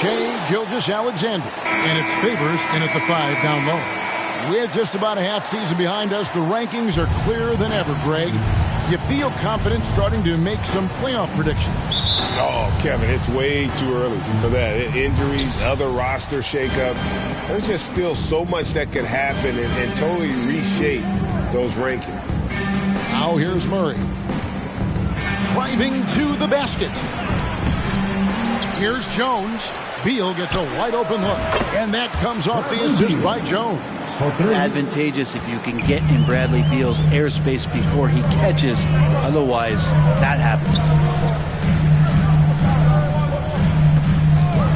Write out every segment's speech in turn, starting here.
Shai Gilgeous-Alexander. And it's Favors in at the 5 down low. With just about a half season behind us, the rankings are clearer than ever, Greg. You feel confident starting to make some playoff predictions? Oh, Kevin, it's way too early for that. Injuries, other roster shakeups. There's just still so much that could happen and totally reshape those rankings. Now here's Murray. Driving to the basket. Here's Jones. Beal gets a wide open look. And that comes off the assist by Jones. Advantageous if you can get in Bradley Beal's airspace before he catches. Otherwise, that happens.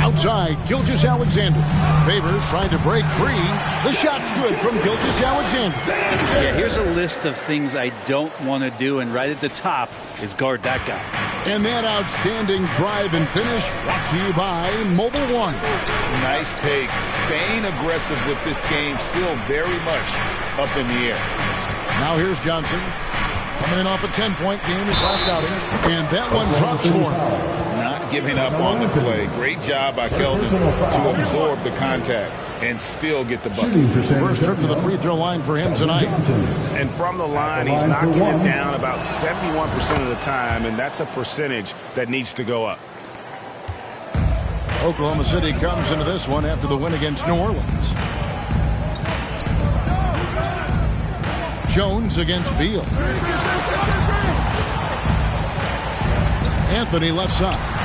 Outside, Gilgeous-Alexander. Favors trying to break free. The shot's good from Gilgeous-Alexander. Yeah, here's a list of things I don't want to do, and right at the top is guard that guy. And that outstanding drive and finish brought to you by Mobile One. Nice take. Staying aggressive with this game, still very much up in the air. Now here's Johnson. Coming in off a 10-point game his last outing. And that one drops for him. Not giving up on the play. Great job by Keldon to absorb the contact and still get the bucket. First trip to the free throw line for him tonight. And from the line, he's knocking it down about 71% of the time, and that's a percentage that needs to go up. Oklahoma City comes into this one after the win against New Orleans. Jones against Beal. Anthony left side.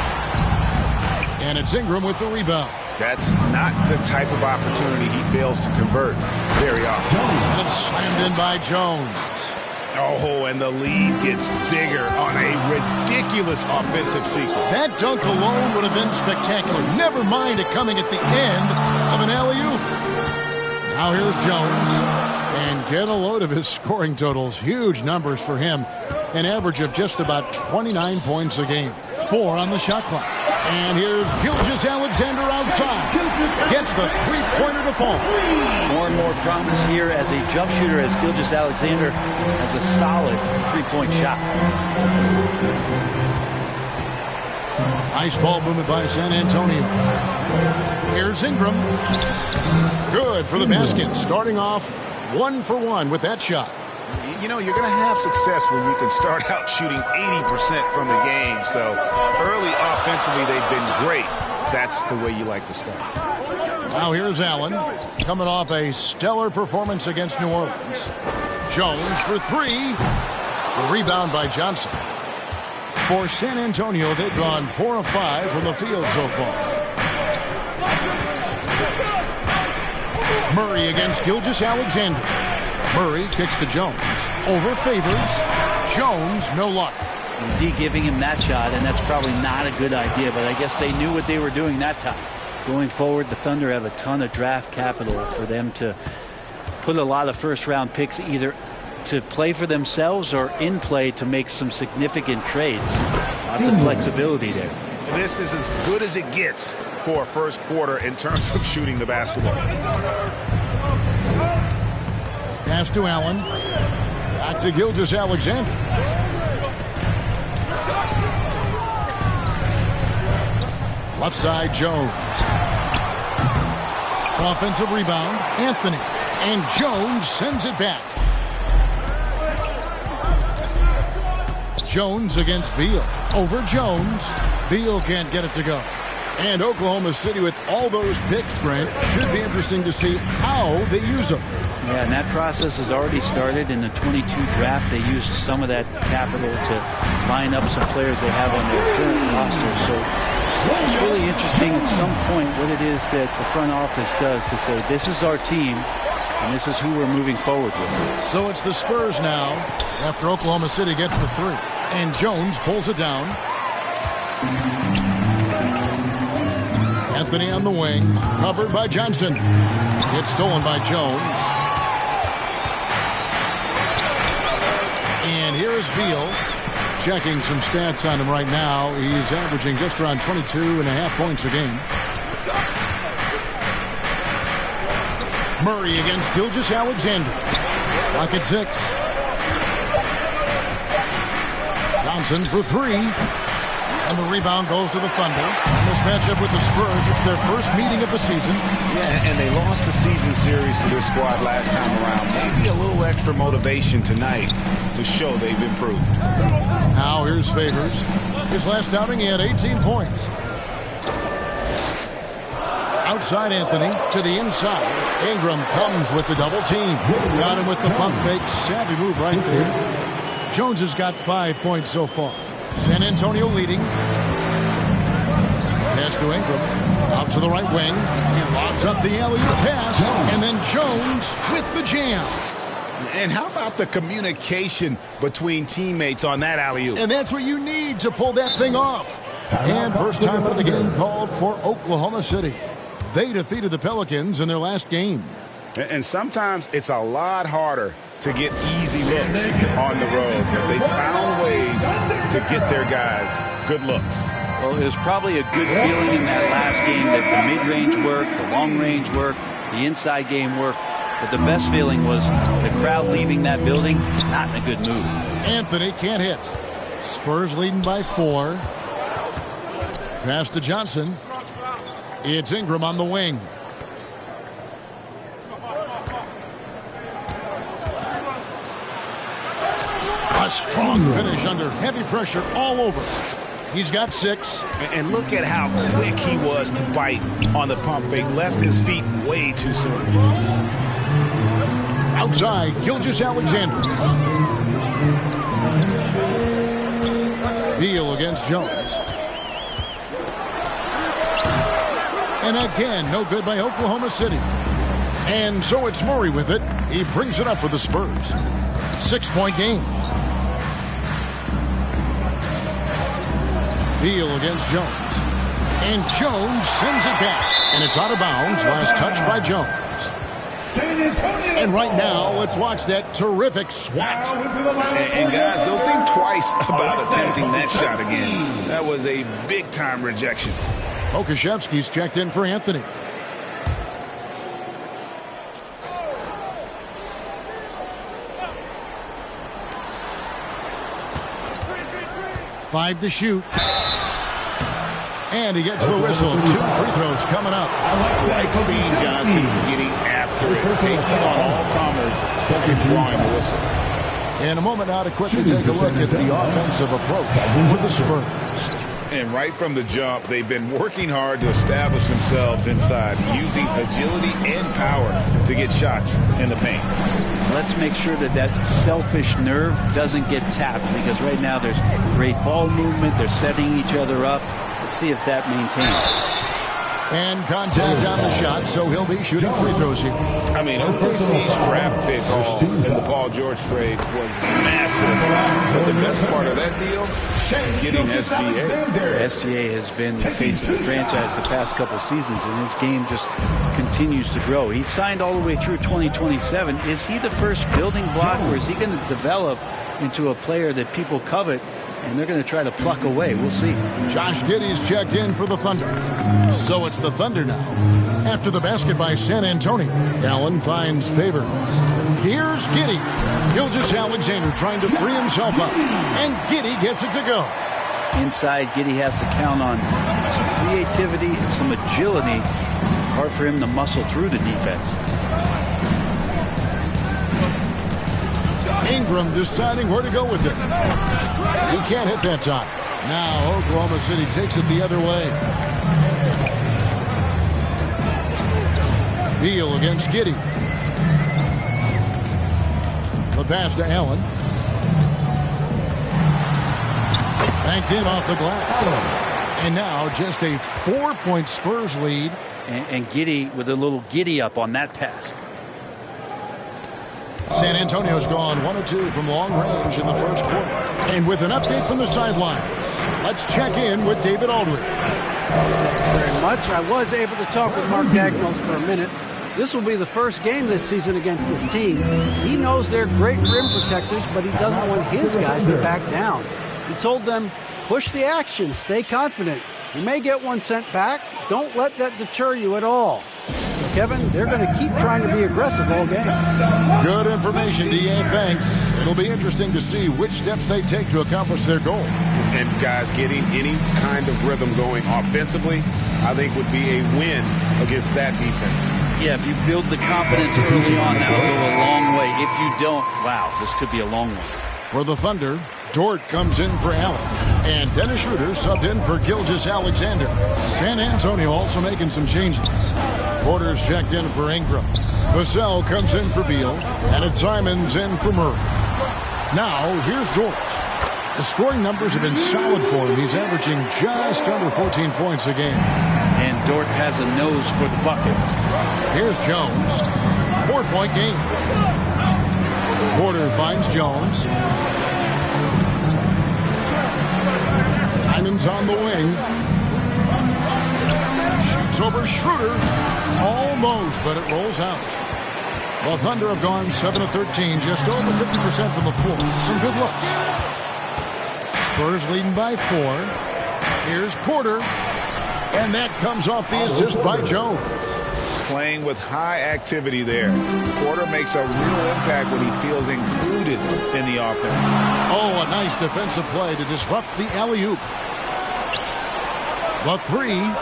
And it's Ingram with the rebound. That's not the type of opportunity he fails to convert very often. And it's slammed in by Jones. Oh, and the lead gets bigger on a ridiculous offensive sequence. That dunk alone would have been spectacular. Never mind it coming at the end of an alley-oop. Now here's Jones. And get a load of his scoring totals. Huge numbers for him. An average of just about 29 points a game. 4 on the shot clock. And here's Gilgeous-Alexander outside. Gets the three-pointer to fall. More and more promise here as a jump shooter as Gilgeous-Alexander has a solid three-point shot. Nice ball movement by San Antonio. Here's Ingram. Good for the basket. Starting off 1 for 1 with that shot. You know, you're going to have success when you can start out shooting 80% from the game. So early offensively, they've been great. That's the way you like to start. Now here's Allen coming off a stellar performance against New Orleans. Jones for 3. The rebound by Johnson. For San Antonio, they've gone 4 of 5 from the field so far. Murray against Gilgeous-Alexander. Murray kicks to Jones. Over Favors. Jones, no luck. D giving him that shot, and that's probably not a good idea, but I guess they knew what they were doing that time. Going forward, the Thunder have a ton of draft capital for them to put a lot of first-round picks either to play for themselves or in play to make some significant trades. Lots of flexibility there. This is as good as it gets for a first quarter in terms of shooting the basketball. Pass to Allen. Back to Gilgeous-Alexander. Left side, Jones. Offensive rebound, Anthony. And Jones sends it back. Jones against Beal. Over Jones. Beal can't get it to go. And Oklahoma City with all those picks, Brent, should be interesting to see how they use them. Yeah, and that process has already started in the 22 draft. They used some of that capital to line up some players they have on their current roster. So it's really interesting at some point what it is that the front office does to say, this is our team, and this is who we're moving forward with. So it's the Spurs now after Oklahoma City gets the 3. And Jones pulls it down. Anthony on the wing, covered by Johnson. It's stolen by Jones. And here's Beal. Checking some stats on him right now. He's averaging just around 22.5 points a game. Murray against Gilgeous-Alexander. Clock at 6. Johnson for 3. And the rebound goes to the Thunder. In this matchup with the Spurs, it's their first meeting of the season. Yeah, and they lost the season series to this squad last time around. Maybe a little extra motivation tonight to show they've improved. Now here's Favors. His last outing, he had 18 points. Outside Anthony to the inside. Ingram comes with the double team. Got him with the pump fake. Savvy move right there. Jones has got 5 points so far. San Antonio leading. Pass to Ingram. Out to the right wing. He lobs up the alley-oop pass. And then Jones with the jam. And how about the communication between teammates on that alley-oop? And that's what you need to pull that thing off. And first time of the game called for Oklahoma City. They defeated the Pelicans in their last game. And sometimes it's a lot harder to get easy looks on the road. They found ways to get their guys good looks. Well, it was probably a good feeling in that last game that the mid-range worked, the long-range worked, the inside game worked. But the best feeling was the crowd leaving that building not in a good mood. Anthony can't hit. Spurs leading by 4. Pass to Johnson. It's Ingram on the wing. A strong finish under heavy pressure all over. He's got 6. And look at how quick he was to bite on the pump fake. Left his feet way too soon. Outside, Gilgeous-Alexander. Beal against Jones. And again, no good by Oklahoma City. And so it's Murray with it. He brings it up for the Spurs. 6-point game. Beal against Jones. And Jones sends it back. And it's out of bounds. Last touch by Jones. And right now, let's watch that terrific swat. And guys, don't think twice about attempting that shot again. That was a big-time rejection. Okashevsky's checked in for Anthony. Five to shoot. And he gets the whistle. 2 free throws coming up. Like seeing Johnson getting after it, taking on all comers, and drawing the whistle. In a moment now to quickly take a look at the offensive approach for the Spurs. And right from the jump, they've been working hard to establish themselves inside, using agility and power to get shots in the paint. Let's make sure that that selfish nerve doesn't get tapped, because right now there's great ball movement. They're setting each other up. Let's see if that maintains. And contact on the shot, so he'll be shooting free throws here. I mean, OKC's draft pick in the Paul George trade was massive. But the best part of that deal, getting SGA. SGA has been the face of the franchise the past couple seasons, and his game just continues to grow. He signed all the way through 2027. Is he the first building block, or is he going to develop into a player that people covet and they're going to try to pluck away? We'll see. Josh Giddey's checked in for the Thunder. So it's the Thunder now. After the basket by San Antonio, Allen finds Favors. Here's Giddey. Gilgeous-Alexander trying to free himself up. And Giddey gets it to go. Inside, Giddey has to count on some creativity and some agility. Hard for him to muscle through the defense. Ingram deciding where to go with it. He can't hit that time. Now Oklahoma City takes it the other way. Beal against Giddey. The pass to Allen. Banked in off the glass. And now just a 4-point Spurs lead. And Giddey with a little giddy up on that pass. San Antonio's gone 1 of 2 from long range in the first quarter. And with an update from the sidelines, let's check in with David Aldridge. Thank you very much. I was able to talk with Mark Dagnall for a minute. This will be the first game this season against this team. He knows they're great rim protectors, but he doesn't want his guys to back down. He told them, push the action, stay confident. You may get one sent back. Don't let that deter you at all. So, Kevin, they're going to keep trying to be aggressive all game. Good information, D.A. Thanks. It'll be interesting to see which steps they take to accomplish their goal. And guys, getting any kind of rhythm going offensively, I think would be a win against that defense. Yeah, if you build the confidence early on, that'll go a long way. If you don't, wow, this could be a long one. For the Thunder, Dort comes in for Allen. And Dennis Schroeder subbed in for Gilgeous-Alexander. San Antonio also making some changes. Porter's checked in for Ingram. Vassell comes in for Beal. And it's Simons in for Murray. Now, here's Dort. The scoring numbers have been solid for him. He's averaging just under 14 points a game. And Dort has a nose for the bucket. Here's Jones. 4-point game. Porter finds Jones. Simons on the wing. Shoots over Schroeder. Almost, but it rolls out. The Thunder have gone 7 of 13, just over 50% from the floor. Some good looks. Spurs leading by 4. Here's Porter. And that comes off the assist by Jones. Playing with high activity there. Porter makes a real impact when he feels included in the offense. Oh, a nice defensive play to disrupt the alley-oop. The 3.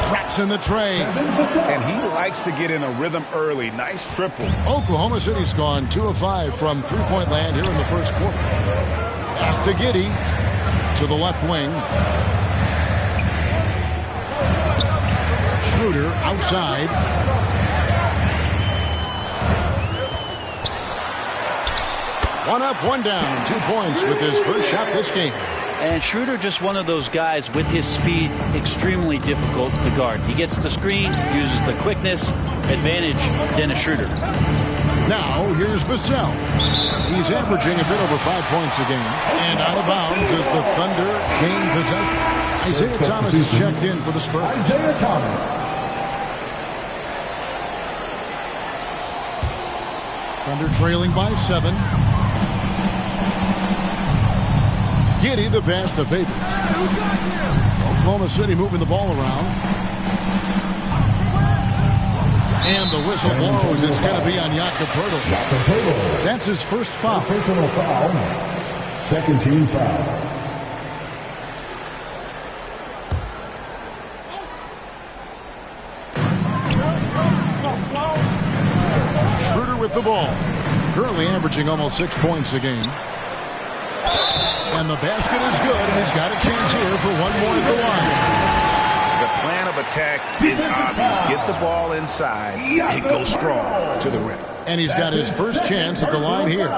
Traps in the tray. And he likes to get in a rhythm early. Nice triple. Oklahoma City's gone 2 of 5 from three-point land here in the first quarter. Pass to Giddey to the left wing. Schroeder outside. One up, one down. 2 points with his first shot this game. And Schroeder just one of those guys with his speed, extremely difficult to guard. He gets the screen, uses the quickness, advantage Dennis Schroeder. Now, here's Vassell. He's averaging a bit over 5 points a game. And out of bounds as the Thunder gain possession. Isaiah Thomas is checked in for the Spurs. Isaiah Thomas. Thunder trailing by 7. Giddey the pass to Favors. Oklahoma City moving the ball around. And the whistle blows. It's going to be on Jakob Poeltl. That's his first foul. Personal foul. Second team foul. Schroeder with the ball. Currently averaging almost 6 points a game. And the basket is good, and he's got a chance here for one more at the line. The plan of attack is obvious. Get the ball inside and go strong to the rim. And he's got his first chance at the line here.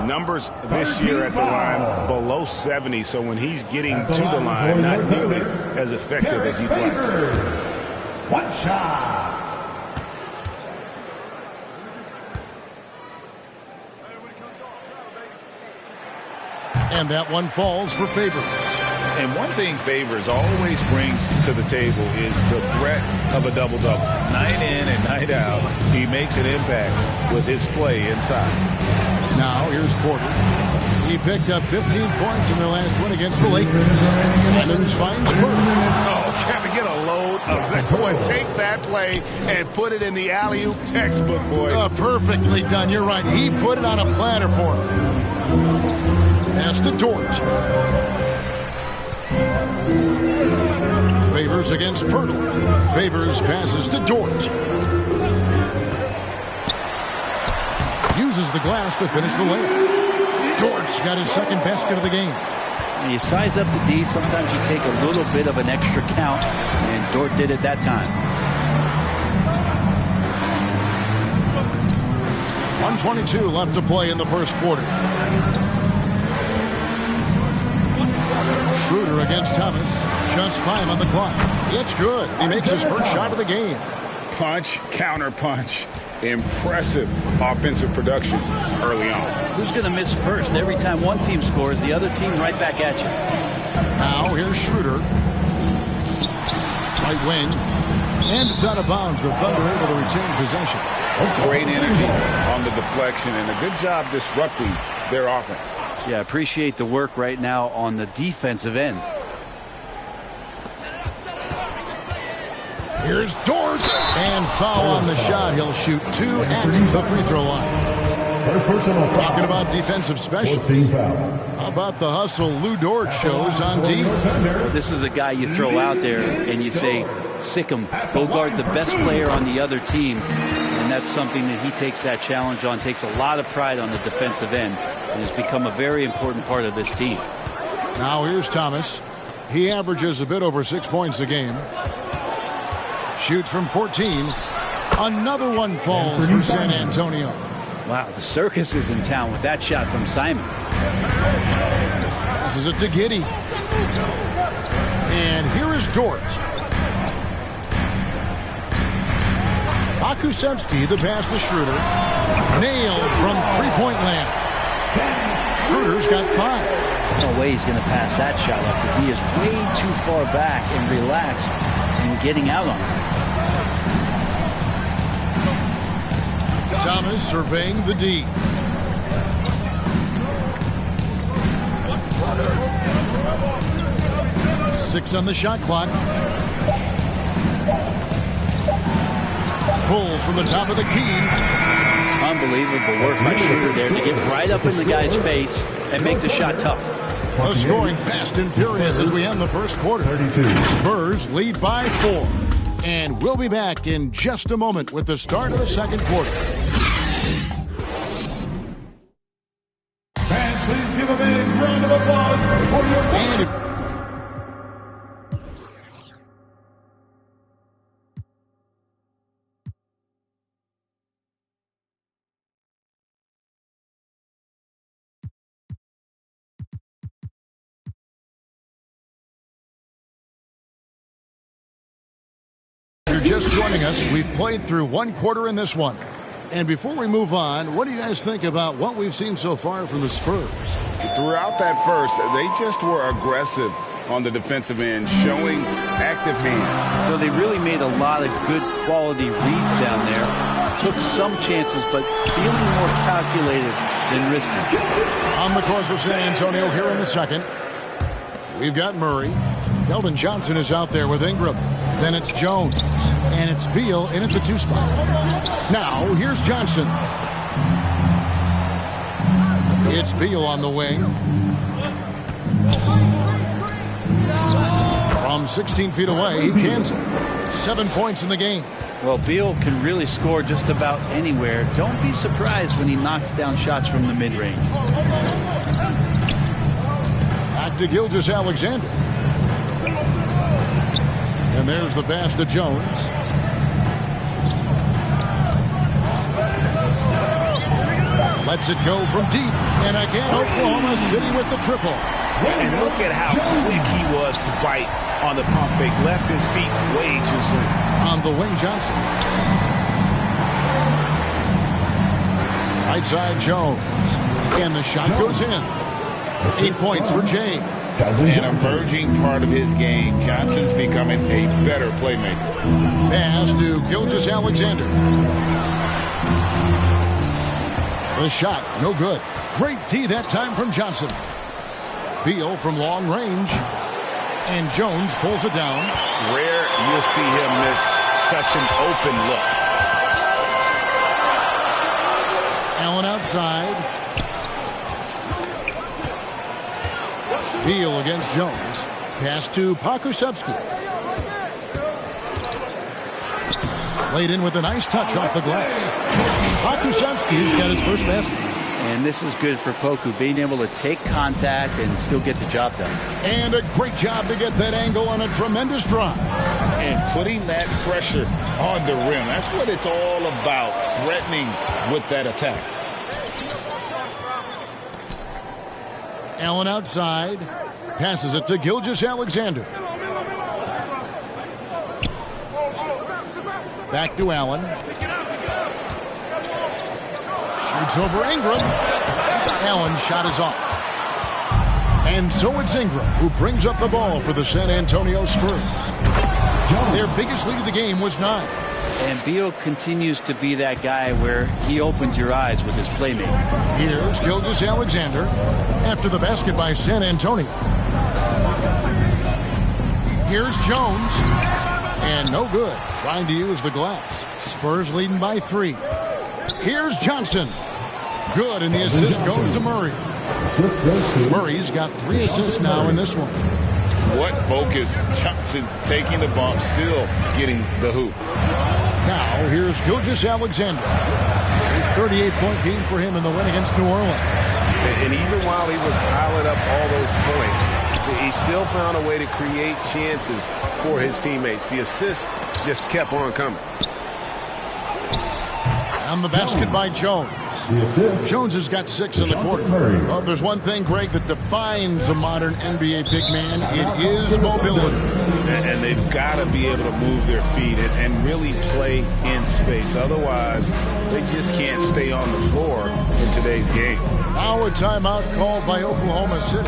Numbers this year at the line below 70, so when he's getting to the line, not nearly as effective as he'd like. One shot. And that one falls for Favors. And one thing Favors always brings to the table is the threat of a double-double. Night in and night out, he makes an impact with his play inside. Now, here's Porter. He picked up 15 points in their last win against the Lakers. Simons finds Porter. Oh, Kevin, get a load of that one. Take that play and put it in the alley-oop textbook, boys. Perfectly done. You're right. He put it on a platter for him. Pass to Dort. Favors against Poeltl. Favors passes to Dort. Uses the glass to finish the layup. Dort's got his second basket of the game. When you size up the D, sometimes you take a little bit of an extra count, and Dort did it that time. 1:22 left to play in the first quarter. Schroeder against Thomas. Just 5 on the clock. It's good. He makes his first shot of the game. Punch, counter punch. Impressive offensive production early on. Who's going to miss first? Every time one team scores, the other team right back at you. Now here's Schroeder. Right wing. And it's out of bounds. The Thunder able to retain possession. Great energy on the deflection and a good job disrupting their offense. Yeah, appreciate the work right now on the defensive end. Here's Dort. And foul on the shot. He'll shoot 2 at the free throw line. First personal foul. Talking about defensive specials. 14 foul. How about the hustle Lou Dort shows on D? This is a guy you throw out there and you say, sick him, go guard the best player on the other team. And that's something that he takes that challenge on, takes a lot of pride on the defensive end, and has become a very important part of this team. Now here's Thomas. He averages a bit over 6 points a game. Shoots from 14. Another one falls for San Antonio. Wow, the circus is in town with that shot from Simon. Passes it to Giddey. And here is Dort. Akusevsky, the pass to Schroeder. Nailed from three-point land. Schroeder's got 5. No way he's going to pass that shot up. The D is way too far back and relaxed and getting out on him. Thomas surveying the D. Six on the shot clock. Pulls from the top of the key. Unbelievable work by Schroeder there to get right up in the guy's face and make the shot tough. The scoring fast and furious as we end the first quarter. 32. Spurs lead by 4. And we'll be back in just a moment with the start of the second quarter. Fans, please give a big round of applause for your And if you're just joining us, we've played through one quarter in this one. And before we move on, what do you guys think about what we've seen so far from the Spurs? Throughout that first, they just were aggressive on the defensive end, showing active hands. Well, they really made a lot of good quality reads down there. Took some chances, but feeling more calculated than risky. On the court for San Antonio here in the second. We've got Murray. Keldon Johnson is out there with Ingram. Then it's Jones. And it's Beal in at the 2 spot. Now, here's Johnson. It's Beal on the wing. From 16 feet away, he cans it. 7 points in the game. Well, Beal can really score just about anywhere. Don't be surprised when he knocks down shots from the mid-range. Back to Gilgeous-Alexander. And there's the pass to Jones. Lets it go from deep. And again, Oklahoma City with the triple. And look at how quick he was to bite on the pump fake. Left his feet way too soon. On the wing, Johnson. Right side, Jones. And the shot goes in. 8 points for James. An emerging part of his game. Johnson's becoming a better playmaker. Pass to Gilgeous-Alexander. The shot, no good. Great D that time from Johnson. Beal from long range. And Jones pulls it down. Rare you'll see him miss such an open look. Allen outside. Beal against Jones. Pass to Pokusevsky. Played in with a nice touch off the glass. Pokusevsky's got his first basket. And this is good for Poku, being able to take contact and still get the job done. And a great job to get that angle on a tremendous drive. And putting that pressure on the rim. That's what it's all about, threatening with that attack. Allen outside. Passes it to Gilgeous-Alexander. Back to Allen. Shoots over Ingram. Allen's shot is off. And so it's Ingram who brings up the ball for the San Antonio Spurs. Their biggest lead of the game was 9. And Beal continues to be that guy where he opens your eyes with his playmaking. Here's Gilgeous-Alexander after the basket by San Antonio. Here's Jones. And no good. Trying to use the glass. Spurs leading by 3. Here's Johnson. Good, and the assist goes to Murray. Murray's got 3 assists now in this one. What focus. Johnson taking the bump, still getting the hoop. Now here's Gilgeous-Alexander. A 38-point game for him in the win against New Orleans. And even while he was piling up all those points, he still found a way to create chances for his teammates. The assists just kept on coming. On the basket by Jones. Jones has got 6 in the quarter. Well, if there's one thing, Greg, that defines a modern NBA big man, it is mobility. And they've got to be able to move their feet and really play in space. Otherwise, they just can't stay on the floor in today's game. Now a timeout called by Oklahoma City.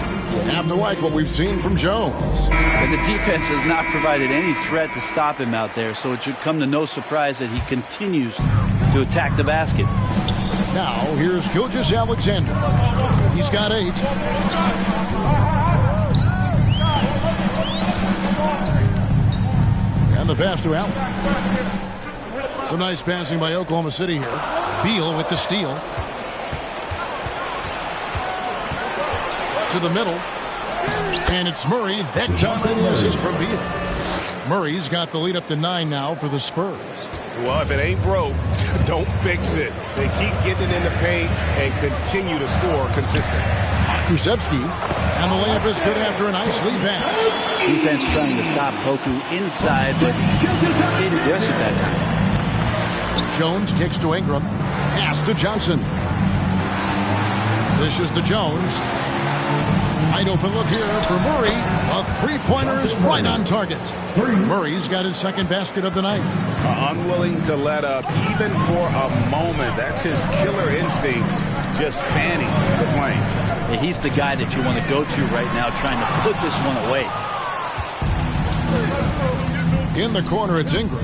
Have to like what we've seen from Jones. And the defense has not provided any threat to stop him out there, so it should come to no surprise that he continues to attack the basket. Now here's Gilgeous-Alexander. He's got 8. And the pass to Allen. Some nice passing by Oklahoma City here. Beal with the steal. To the middle. And it's Murray. That time for the assist from Beal. Murray's got the lead up to 9 now for the Spurs. Well, if it ain't broke, don't fix it. They keep getting in the paint and continue to score consistently. Krzyzewski, and the layup is good after a nice lead pass. Defense trying to stop Poku inside, but he stayed aggressive that time. Jones kicks to Ingram. Pass to Johnson. Dishes to Jones. Wide open look here for Murray. A three-pointer is right on target. Murray's got his second basket of the night. Unwilling to let up even for a moment. That's his killer instinct, just fanning the flame. Yeah, he's the guy that you want to go to right now, trying to put this one away. In the corner, it's Ingram.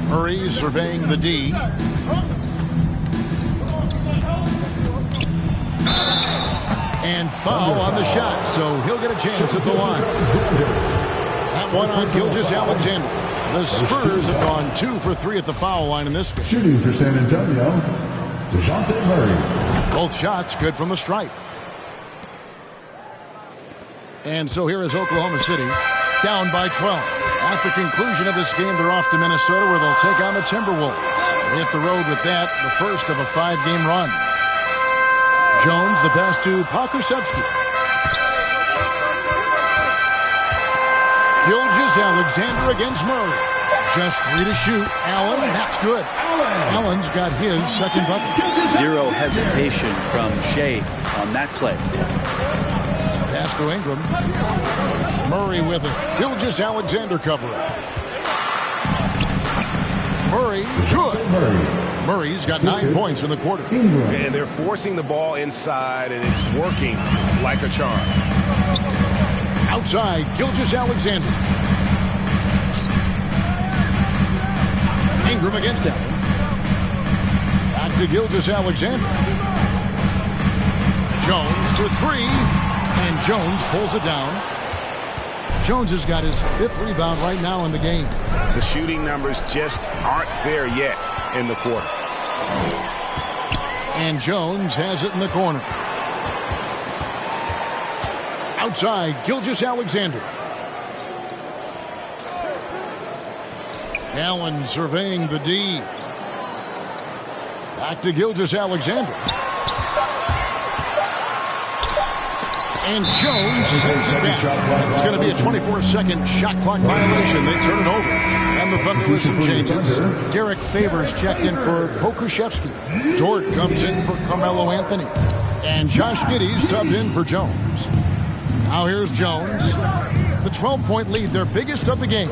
Murray surveying the D. And foul on the shot, so he'll get a chance at the line. That one on Gilgeous-Alexander. The Spurs have gone 2 for 3 at the foul line in this game. Shooting for San Antonio, DeJounte Murray. Both shots good from the stripe. And so here is Oklahoma City, down by 12. At the conclusion of this game, they're off to Minnesota, where they'll take on the Timberwolves. They hit the road with that, the first of a 5-game run. Jones, the pass to Krzyzewski. Gilgeous-Alexander against Murray. Just 3 to shoot. Allen, that's good. Allen's got his second bucket. Zero hesitation from Shea on that play. Pass to Ingram. Murray with it. Gilgeous-Alexander covering. Murray, good. Murray's got 9 points in the quarter. And they're forcing the ball inside, and it's working like a charm. Outside, Gilgeous-Alexander. Ingram against Allen. Back to Gilgeous-Alexander. Jones for 3, and Jones pulls it down. Jones has got his 5th rebound right now in the game. The shooting numbers just aren't there yet in the quarter. And Jones has it in the corner. Outside, Gilgeous-Alexander. Allen surveying the D. Back to Gilgeous-Alexander. And Jones sends it back. It's going to be a 24-second shot clock violation. They turn it over. And the Thunder with some changes. Derek Favors checked in for Krzyzewski. Dort comes in for Carmelo Anthony. And Josh Giddey subbed in for Jones. Now here's Jones. The 12-point lead, their biggest of the game.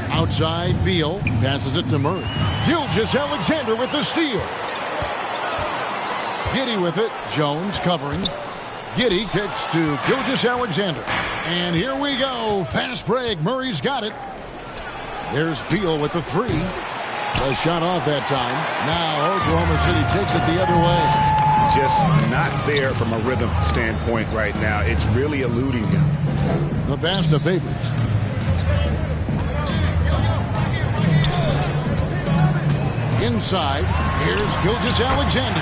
Outside, Beal passes it to Murray. Gilgeous-Alexander with the steal. Giddey with it. Jones covering. Giddey kicks to Gilgeous-Alexander. And here we go. Fast break. Murray's got it. There's Beal with the 3. The shot off that time. Now Oklahoma City takes it the other way. Just not there from a rhythm standpoint right now. It's really eluding him. The pass to Favors. Inside, here's Gilgeous-Alexander.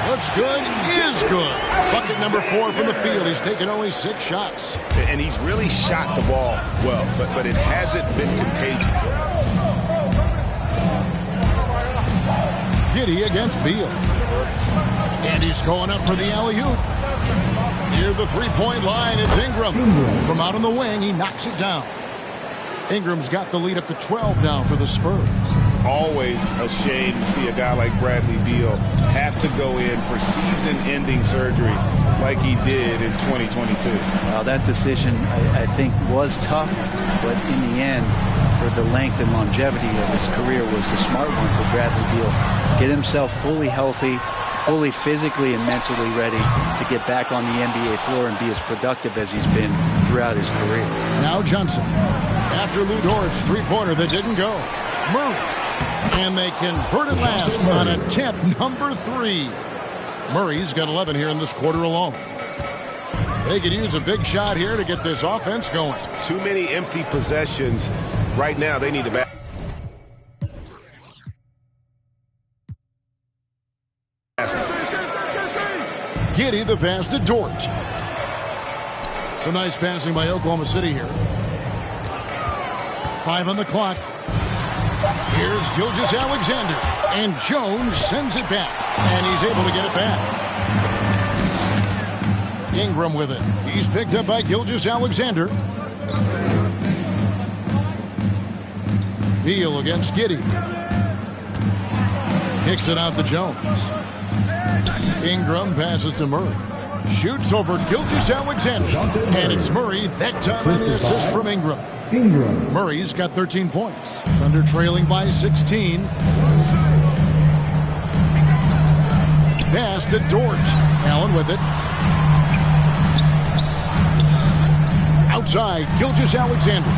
Looks good, is good. Bucket number 4 from the field. He's taken only 6 shots. And he's really shot the ball well, but it hasn't been contagious. Giddey against Beal. And he's going up for the alley-oop. Near the three-point line, it's Ingram. From out on the wing, he knocks it down. Ingram's got the lead up to 12 now for the Spurs. Always a shame to see a guy like Bradley Beal have to go in for season-ending surgery like he did in 2022. Well, that decision, I think, was tough, but in the end, for the length and longevity of his career, was the smart one for Bradley Beal. Get himself fully healthy, fully physically and mentally ready to get back on the NBA floor and be as productive as he's been throughout his career. Now Johnson. After Lou Dort's three-pointer that didn't go. Murray. And they converted last on attempt number 3. Murray's got 11 here in this quarter alone. They could use a big shot here to get this offense going. Too many empty possessions. Right now, they need to back. Giddey the pass to Dort. Some nice passing by Oklahoma City here. 5 on the clock. Here's Gilgeous-Alexander. And Jones sends it back. And he's able to get it back. Ingram with it. He's picked up by Gilgeous-Alexander. Beal against Giddey. Kicks it out to Jones. Ingram passes to Murray. Shoots over Gilgeous-Alexander. And it's Murray that time on the assist from Ingram. Murray's got 13 points. Thunder trailing by 16. Pass to Dort. Allen with it. Outside, Gilgeous-Alexander.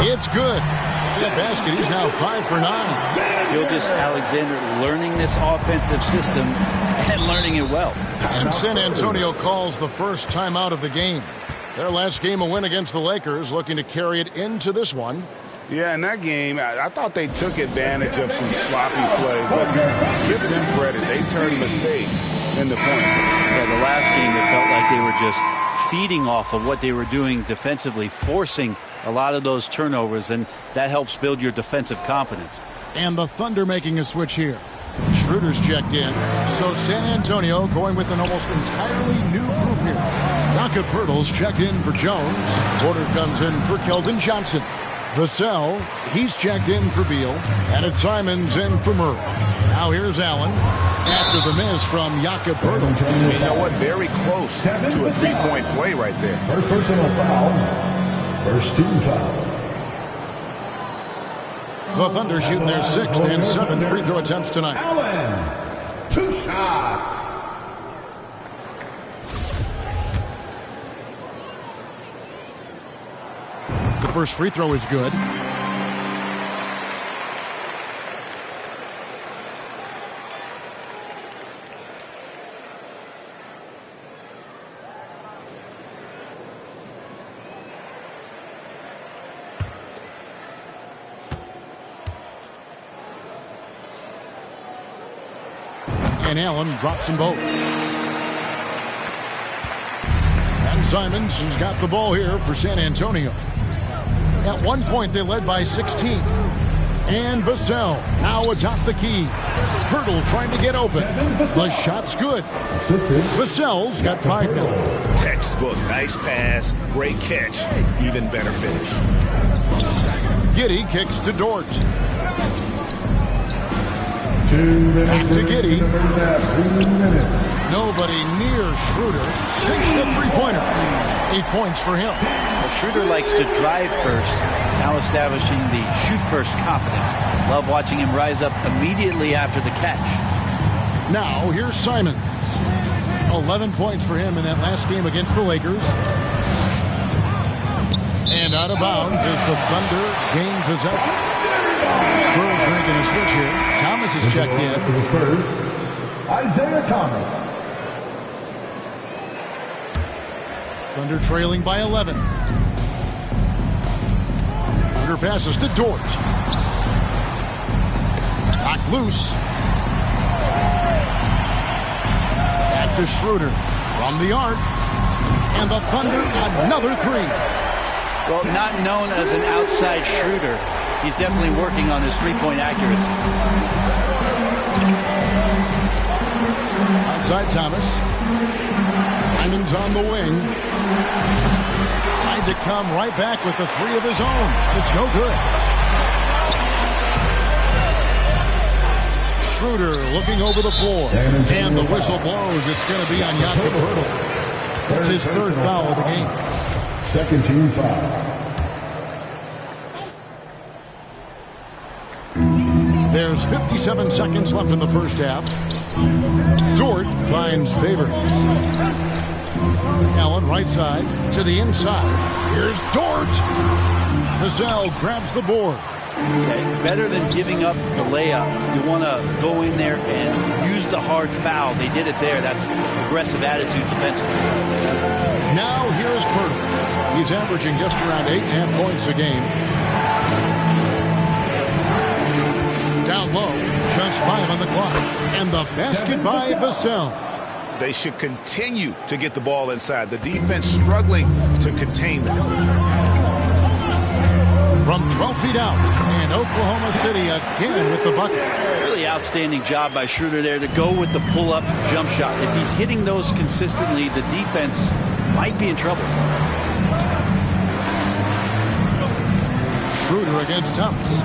It's good. That basket, he's now 5 for 9. Gilgeous-Alexander learning this offensive system and learning it well. And San Antonio calls the first timeout of the game. Their last game, a win against the Lakers, looking to carry it into this one. Yeah, in that game, I thought they took advantage of some sloppy play, but give them credit. They turned mistakes into points. Yeah, the last game, it felt like they were just feeding off of what they were doing defensively, forcing a lot of those turnovers, and that helps build your defensive confidence. And the Thunder making a switch here. Schroeder's checked in, so San Antonio going with an almost entirely new group here. Jakob Poeltl's checked in for Jones. Porter comes in for Keldon Johnson. Vassell, he's checked in for Beal. And it's Simons in for Murray. Now here's Allen after the miss from Jakob Poeltl. You know what? Very close to a three-point play right there. First personal foul. First team foul. The Thunder shooting their 6th and 7th free throw attempts tonight. Allen, 2 shots. The first free throw is good. And Allen drops them both. And Simons has got the ball here for San Antonio. At one point, they led by 16. And Vassell now atop the key. Poeltl trying to get open. The shot's good. Vassell's got 5 now. Textbook. Nice pass. Great catch. Even better finish. Giddey kicks to Dort. 2 minutes. Back to Giddey. 2 minutes. Nobody near Schroeder. Sinks the three-pointer. 8 points for him. Well, Schroeder likes to drive first, now establishing the shoot-first confidence. Love watching him rise up immediately after the catch. Now, here's Simons. 11 points for him in that last game against the Lakers. And out of bounds as the Thunder gain possession. Spurs making a switch here. Thomas is checked in. For the Spurs, Isaiah Thomas. Thunder trailing by 11. Schroeder passes to Dort. Knocked loose. Back to Schroeder from the arc. And the Thunder, another three. Well, not known as an outside shooter, he's definitely working on his three-point accuracy. Outside Thomas. Simon's on the wing. Tried to come right back with the three of his own, but it's no good. Schroeder looking over the floor. And the whistle blows. It's going to be on Jakob Poeltl. That's his third foul of the game. Second team foul. There's 57 seconds left in the first half. Dort finds Favors. Allen right side to the inside. Here's Dort. Vassell grabs the board. Okay, better than giving up the layup. You want to go in there and use the hard foul. They did it there. That's aggressive attitude defensively. Now here's Poeltl. He's averaging just around 8.5 points a game. Down low, just 5 on the clock. And the basket by Vassell. They should continue to get the ball inside. The defense struggling to contain them. From 12 feet out, and Oklahoma City again with the bucket. Really outstanding job by Schroeder there to go with the pull-up jump shot. If he's hitting those consistently, the defense might be in trouble. Schroeder against Thomas.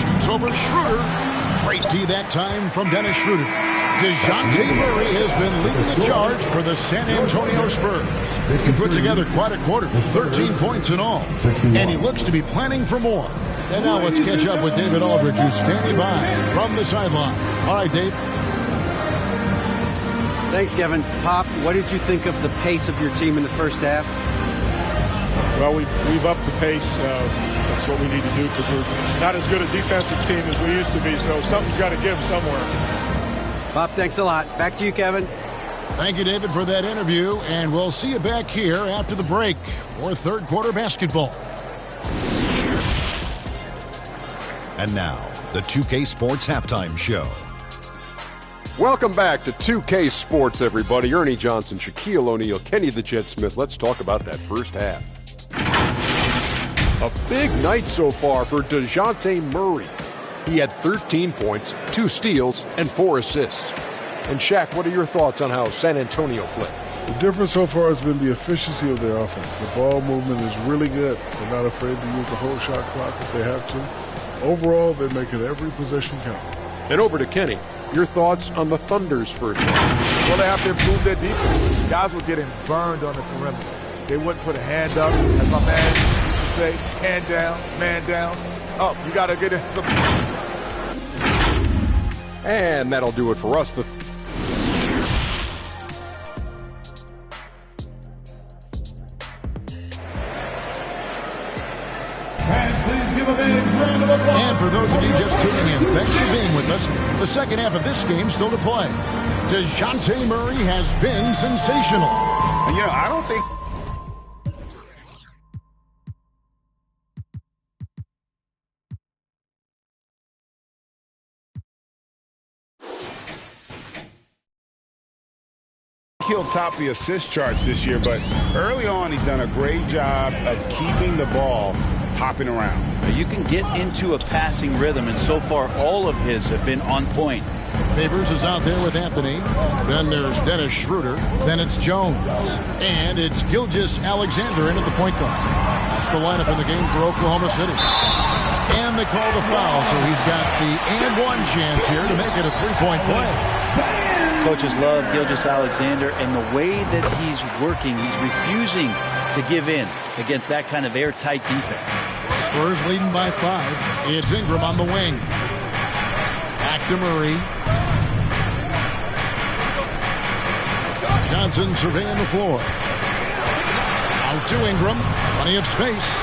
Shoots over Schroeder. Straight D that time from Dennis Schroeder. DeJounte Murray has been leading the charge for the San Antonio Spurs. He put together quite a quarter, 13 points in all. And he looks to be planning for more. And now let's catch up with David Aldridge, who's standing by from the sideline. All right, Dave. Thanks, Kevin. Pop, what did you think of the pace of your team in the first half? Well, we've upped the pace. That's what we need to do because we're not as good a defensive team as we used to be. So something's got to give somewhere. Bob, thanks a lot. Back to you, Kevin. Thank you, David, for that interview. And we'll see you back here after the break for third quarter basketball. And now, the 2K Sports Halftime Show. Welcome back to 2K Sports, everybody. Ernie Johnson, Shaquille O'Neal, Kenny the Jet Smith. Let's talk about that first half. A big night so far for DeJounte Murray. He had 13 points, 2 steals, and 4 assists. And Shaq, what are your thoughts on how San Antonio played? The difference so far has been the efficiency of their offense. The ball movement is really good. They're not afraid to use the whole shot clock if they have to. Overall, they're making every possession count. And over to Kenny. Your thoughts on the Thunder's first half? Well, they have to improve their defense. Guys were getting burned on the perimeter. They wouldn't put a hand up, as my man used to say, hand down, man down. Up, you got to get in some. And that'll do it for us. And for those of you just tuning in, thanks for being with us. The second half of this game still to play. DeJounte Murray has been sensational. And, you know, I don't think he'll top the assist charts this year, but early on he's done a great job of keeping the ball hopping around. You can get into a passing rhythm, and so far all of his have been on point. Favors is out there with Anthony. Then there's Dennis Schroeder. Then it's Jones. And it's Gilgeous-Alexander in at the point guard. That's the lineup in the game for Oklahoma City. And they call the foul, so he's got the and one chance here to make it a three-point play. Coaches love Gilgeous-Alexander, and the way that he's working, he's refusing to give in against that kind of airtight defense. Spurs leading by 5. It's Ingram on the wing. Back to Murray. Johnson surveying the floor. Out to Ingram. Plenty of space.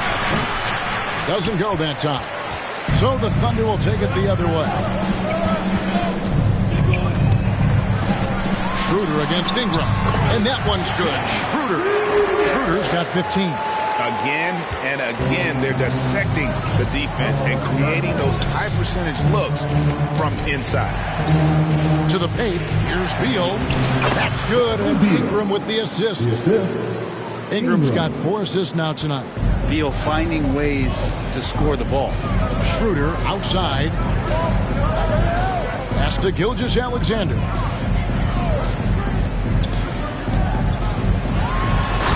Doesn't go that time. So the Thunder will take it the other way. Schroeder against Ingram. And that one's good. Schroeder's got 15. Again and again, they're dissecting the defense and creating those high percentage looks from inside. To the paint, here's Beal. That's good, and it's Ingram with the assist. Ingram's got 4 assists now tonight. Beal finding ways to score the ball. Schroeder outside. Pass to Gilgeous-Alexander.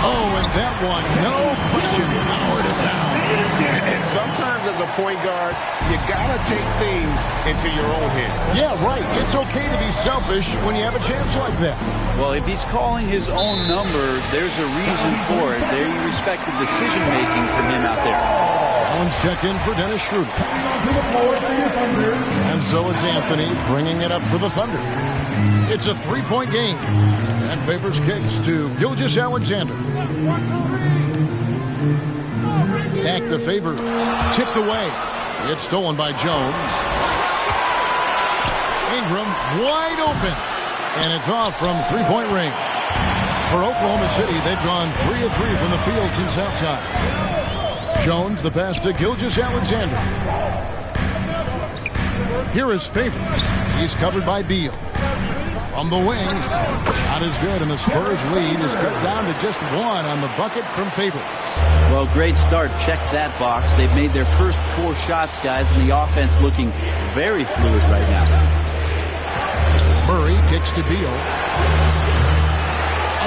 Oh, and that one, no question, powered it down. And sometimes as a point guard, you got to take things into your own hands. Yeah, right. It's okay to be selfish when you have a chance like that. Well, if he's calling his own number, there's a reason for it. They respect the decision-making from him out there. Allen's checked in for Dennis Schroeder. And so it's Anthony bringing it up for the Thunder. It's a 3-point game. And Favors kicks to Gilgeous-Alexander. Back to Favors. Tipped away. It's stolen by Jones. Ingram wide open. And it's off from 3-point range. For Oklahoma City, they've gone 3 of 3 from the field since halftime. Jones, the pass to Gilgeous-Alexander. Here is Favors. He's covered by Beal. From the wing, shot is good, and the Spurs lead is cut down to just 1 on the bucket from Favors. Well, great start. Check that box. They've made their first 4 shots, guys, and the offense looking very fluid right now. Murray kicks to Beal.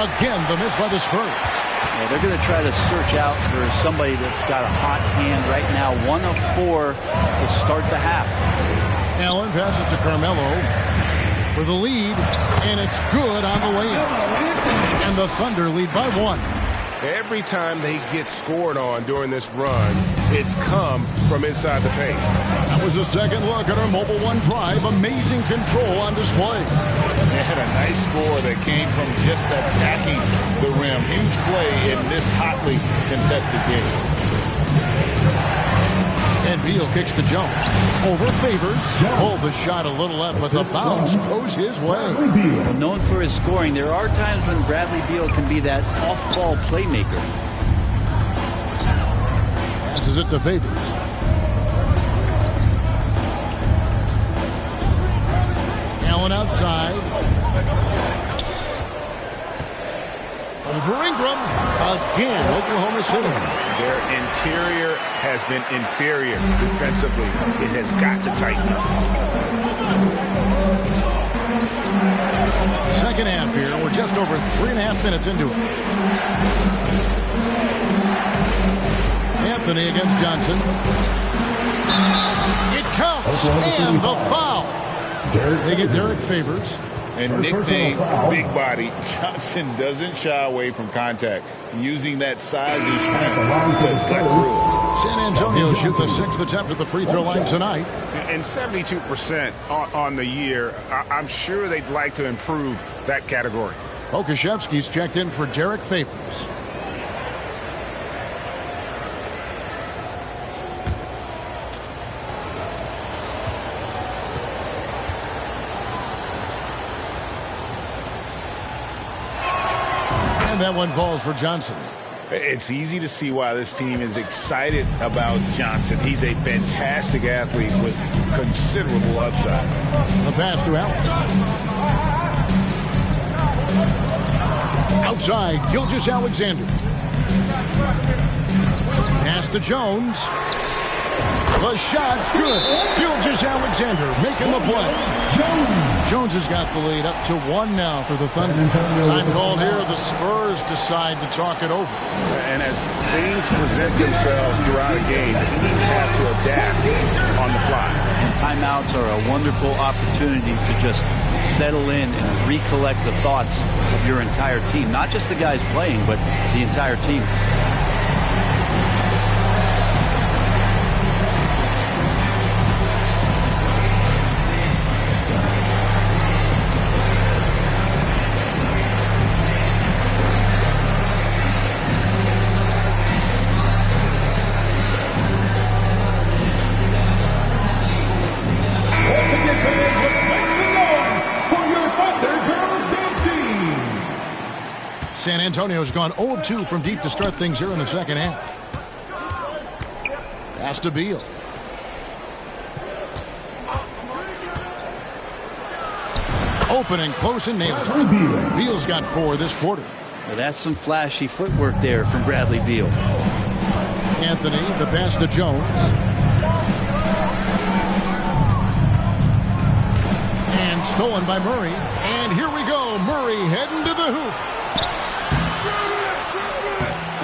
Again, the miss by the Spurs. Yeah, they're going to try to search out for somebody that's got a hot hand right now. 1 of 4 to start the half. Allen passes to Carmelo for the lead, and it's good on the way in. And the Thunder lead by 1. Every time they get scored on during this run, it's come from inside the paint. That was a second look at our Mobile One drive. Amazing control on display. They had a nice score that came from just attacking the rim. Huge play in this hotly contested game. And Beal kicks to Jones. Over Favors. Pulled the shot a little left, but the bounce goes his way. Known for his scoring, there are times when Bradley Beal can be that off-ball playmaker. Passes it to Favors. Allen outside. Over Ingram. Again, Oklahoma City. Their interior has been inferior defensively. It has got to tighten up. Second half here. We're just over 3.5 minutes into it. Anthony against Johnson. It counts. And the foul. They get Derek Favors. And nickname Big Body, Johnson doesn't shy away from contact, using that size and strength to cut through. San Antonio shoot the 6th attempt at the free throw line tonight. And 72% on the year. I'm sure they'd like to improve that category. Okashevsky's checked in for Derek Favors. That one falls for Johnson. It's easy to see why this team is excited about Johnson. He's a fantastic athlete with considerable upside. The pass to Allen. Outside, Gilgeous-Alexander. Pass to Jones. The shot's good. Gilgeous-Alexander making the play. Jones has got the lead up to 1 now for the Thunder. Time called here. The Spurs decide to talk it over. And as things present themselves throughout a game, teams have to adapt on the fly. And timeouts are a wonderful opportunity to just settle in and recollect the thoughts of your entire team. Not just the guys playing, but the entire team. San Antonio's gone 0 of 2 from deep to start things here in the second half. Pass to Beal. Open and close and nails it. Beal's got 4 this quarter. Well, that's some flashy footwork there from Bradley Beal. Anthony, the pass to Jones. And stolen by Murray. And here we go. Murray heading to the hoop.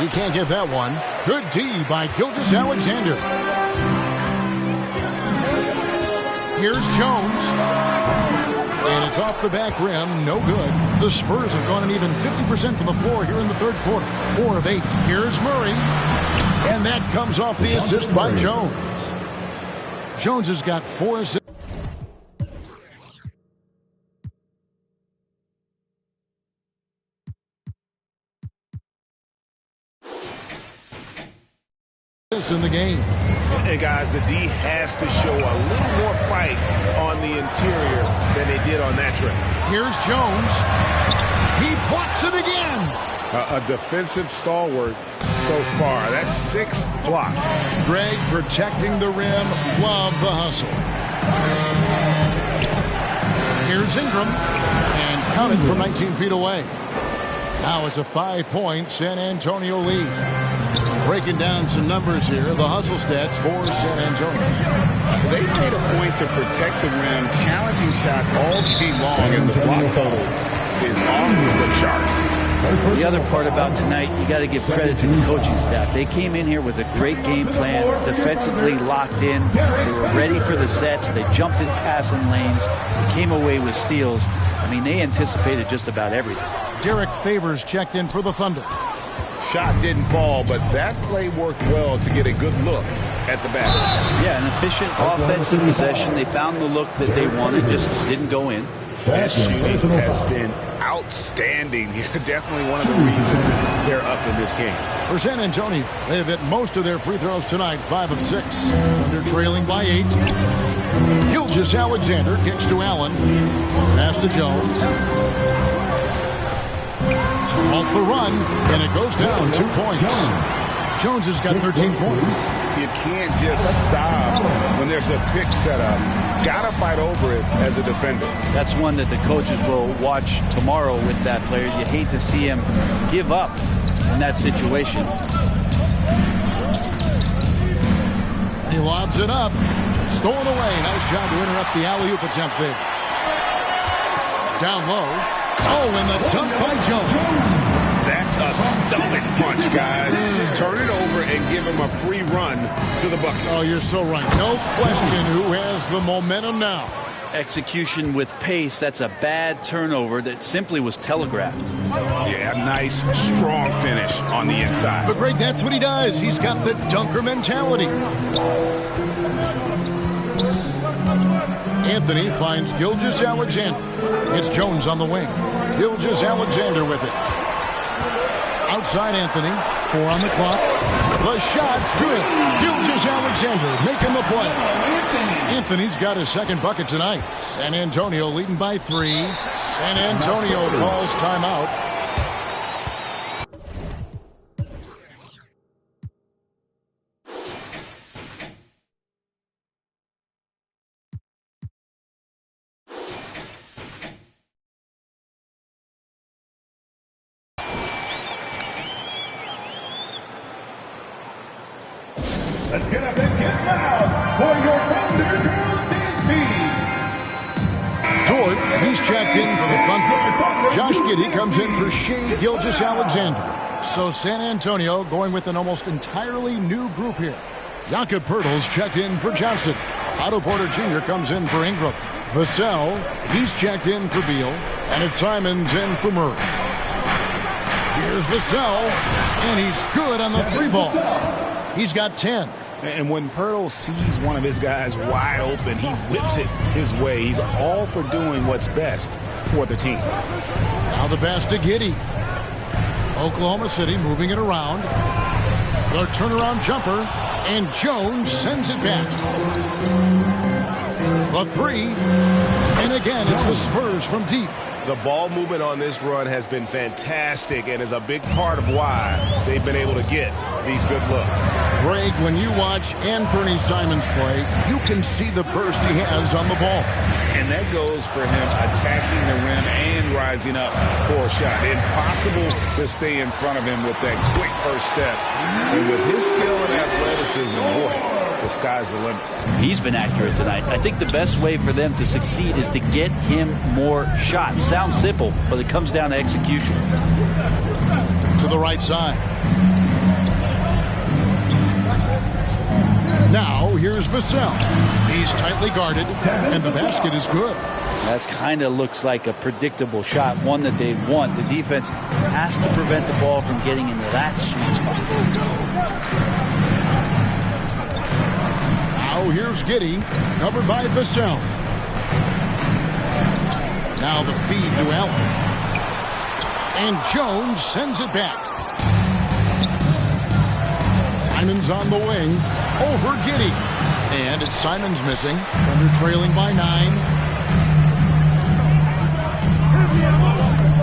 You can't get that one. Good D by Gilgeous-Alexander. Here's Jones. And it's off the back rim. No good. The Spurs have gone an even 50% from the floor here in the third quarter. 4 of 8. Here's Murray. And that comes off the assist by Jones. Jones has got 4 assists. In the game. And guys, the D has to show a little more fight on the interior than they did on that trip. Here's Jones. He blocks it again. A defensive stalwart so far. That's 6 blocks. Greg protecting the rim. Love the hustle. Here's Ingram. And counted from 19 feet away. Now it's a 5-point San Antonio lead. Breaking down some numbers here. The hustle stats for San Antonio. They made a point to protect the rim, challenging shots all game long, and the block total is off the charts. The other part about tonight, you got to give credit to the coaching staff. They came in here with a great game plan, defensively locked in. They were ready for the sets. They jumped in passing lanes. They came away with steals. I mean, they anticipated just about everything. Derek Favors checked in for the Thunder. Shot didn't fall, but that play worked well to get a good look at the basket. Yeah, an efficient offensive possession. They found the look that they wanted, just didn't go in. That shooting has been outstanding here. Definitely one of the reasons they're up in this game. For San Antonio, they have hit most of their free throws tonight, 5 of 6. Under trailing by 8. Gilgeous-Alexander kicks to Allen. Pass to Jones. To halt the run, and it goes down 2 points. Jones has got 13 points. You can't just stop when there's a pick set up. Got to fight over it as a defender. That's one that the coaches will watch tomorrow with that player. You hate to see him give up in that situation. He lobs it up. Stolen away. Nice job to interrupt the alley-oop attempt there. Down low. Oh, and the dunk by Jones. That's a stomach punch, guys. Turn it over and give him a free run to the bucket. Oh, you're so right. No question who has the momentum now. Execution with pace. That's a bad turnover that simply was telegraphed. Yeah, nice, strong finish on the inside. But, Greg, that's what he does. He's got the dunker mentality. Anthony finds Gilgeous-Alexander. It's Jones on the wing. Gilgeous-Alexander with it. Outside Anthony. 4 on the clock. The shot's good. Gilgeous-Alexander making the play. Anthony's got his second bucket tonight. San Antonio leading by 3. San Antonio calls timeout. Let's get up and get loud for your Thunder Girls Dort, he's checked in for the Thunder. Josh Giddey comes in for Shea Gilgeous-Alexander. So San Antonio going with an almost entirely new group here. Jakob Poeltl's checked in for Johnson. Otto Porter Jr. comes in for Ingram. Vassell, he's checked in for Beal. And it's Simons in for Murray. Here's Vassell, and he's good on the 3-ball. He's got 10. And when Poeltl sees one of his guys wide open, he whips it his way. He's all for doing what's best for the team. Now the pass to Giddey. Oklahoma City moving it around. The turnaround jumper, and Jones sends it back. The 3, and again it's the Spurs from deep. The ball movement on this run has been fantastic and is a big part of why they've been able to get these good looks. Greg, when you watch Anthony Simons play, you can see the burst he has on the ball. And that goes for him attacking the rim and rising up for a shot. Impossible to stay in front of him with that quick first step. And with his skill and athleticism, boy, the sky's the limit. He's been accurate tonight. I think the best way for them to succeed is to get him more shots. Sounds simple, but it comes down to execution. To the right side. Now, here's Vassell. He's tightly guarded, and the basket is good. That kind of looks like a predictable shot, one that they want. The defense has to prevent the ball from getting into that sweet spot. Now, here's Giddey, covered by Vassell. Now the feed to Allen. And Jones sends it back. Simons on the wing, over Giddey. And it's Simons missing. Thunder trailing by 9.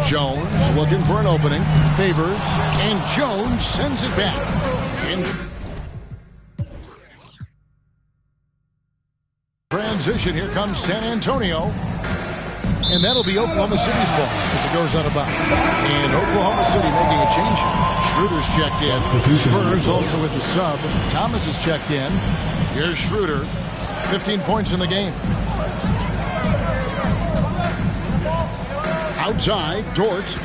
Jones looking for an opening. Favors. And Jones sends it back. In transition, here comes San Antonio. And that'll be Oklahoma City's ball as it goes out of bounds. And Oklahoma City making a change. Schroeder's checked in. Spurs also with the sub. Thomas is checked in. Here's Schroeder. 15 points in the game. Outside, Dort.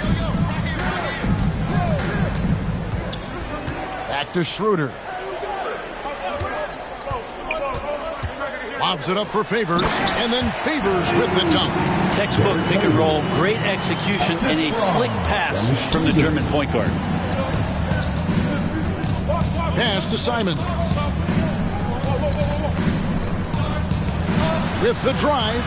Back to Schroeder. Lobs it up for Favors, and then Favors with the dunk. Textbook pick and roll, great execution, and a slick pass from the German point guard. Pass to Simons. With the drive,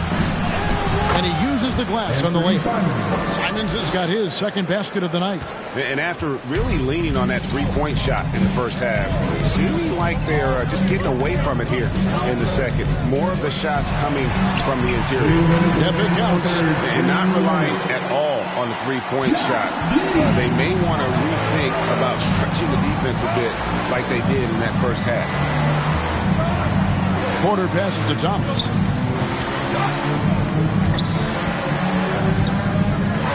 and he uses the glass on the lane. Simons has got his second basket of the night. And after really leaning on that three-point shot in the first half, it seems like they're just getting away from it here in the second. More of the shots coming from the interior. Yep, it counts. And not relying at all on the three-point shot. They may want to rethink about stretching the defense a bit like they did in that first half. Porter passes to Thomas.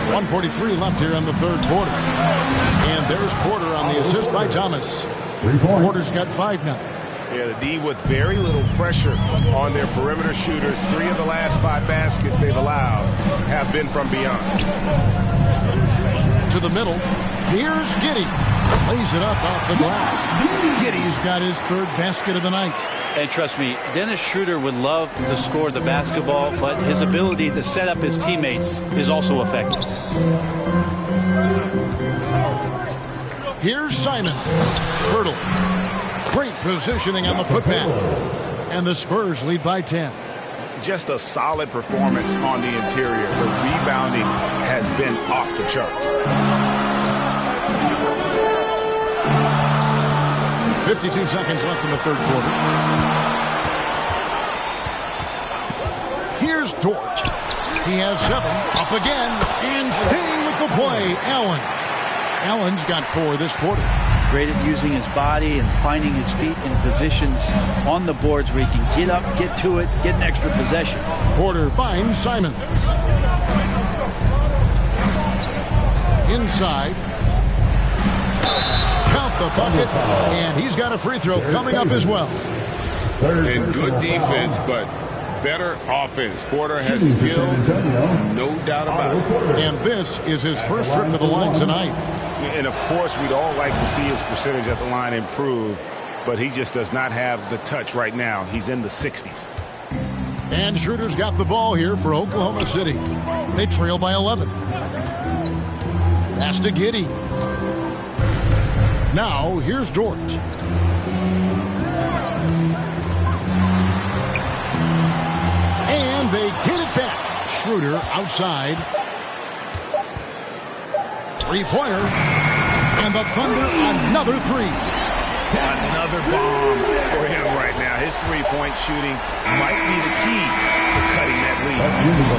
1:43 left here in the third quarter. And there's Porter on the assist by Thomas. Porter's got 5 now. Yeah, the D with very little pressure on their perimeter shooters. 3 of the last 5 baskets they've allowed have been from beyond. To the middle. Here's Giddey. Lays it up off the glass. Giddey's got his 3rd basket of the night. And trust me, Dennis Schroeder would love to score the basketball, but his ability to set up his teammates is also effective. Here's Simons. Hurdle. Great positioning on the putback. And the Spurs lead by 10. Just a solid performance on the interior. The rebounding has been off the charts. 52 seconds left in the third quarter. Here's Dort. He has 7. Up again. And staying with the play, Allen. Allen's got 4 this quarter. Great at using his body and finding his feet in positions on the boards where he can get up, get to it, get an extra possession. Porter finds Simons. Inside. Count the bucket, and he's got a free throw coming up as well. And good defense, but better offense. Porter has skills, no doubt about it. And this is his first trip to the line tonight. And, of course, we'd all like to see his percentage at the line improve, but he just does not have the touch right now. He's in the 60s. And Schroeder's got the ball here for Oklahoma City. They trail by 11. Pass to Giddey. Now, here's Dort. And they get it back. Schroeder outside. Three-pointer. And the Thunder another 3. Another bomb for him right now. His three-point shooting might be the key to cutting that lead.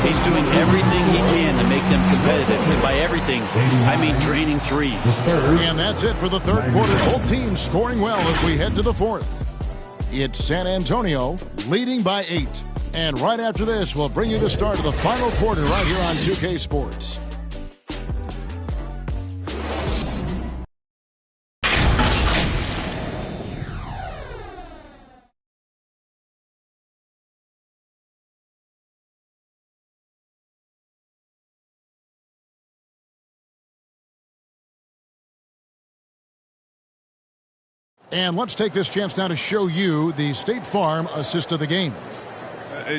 He's doing everything he can to make them competitive. And by everything, I mean draining threes. And that's it for the third quarter. Both teams scoring well as we head to the fourth. It's San Antonio leading by 8. And right after this, we'll bring you the start of the final quarter right here on 2K Sports. And let's take this chance now to show you the State Farm assist of the game.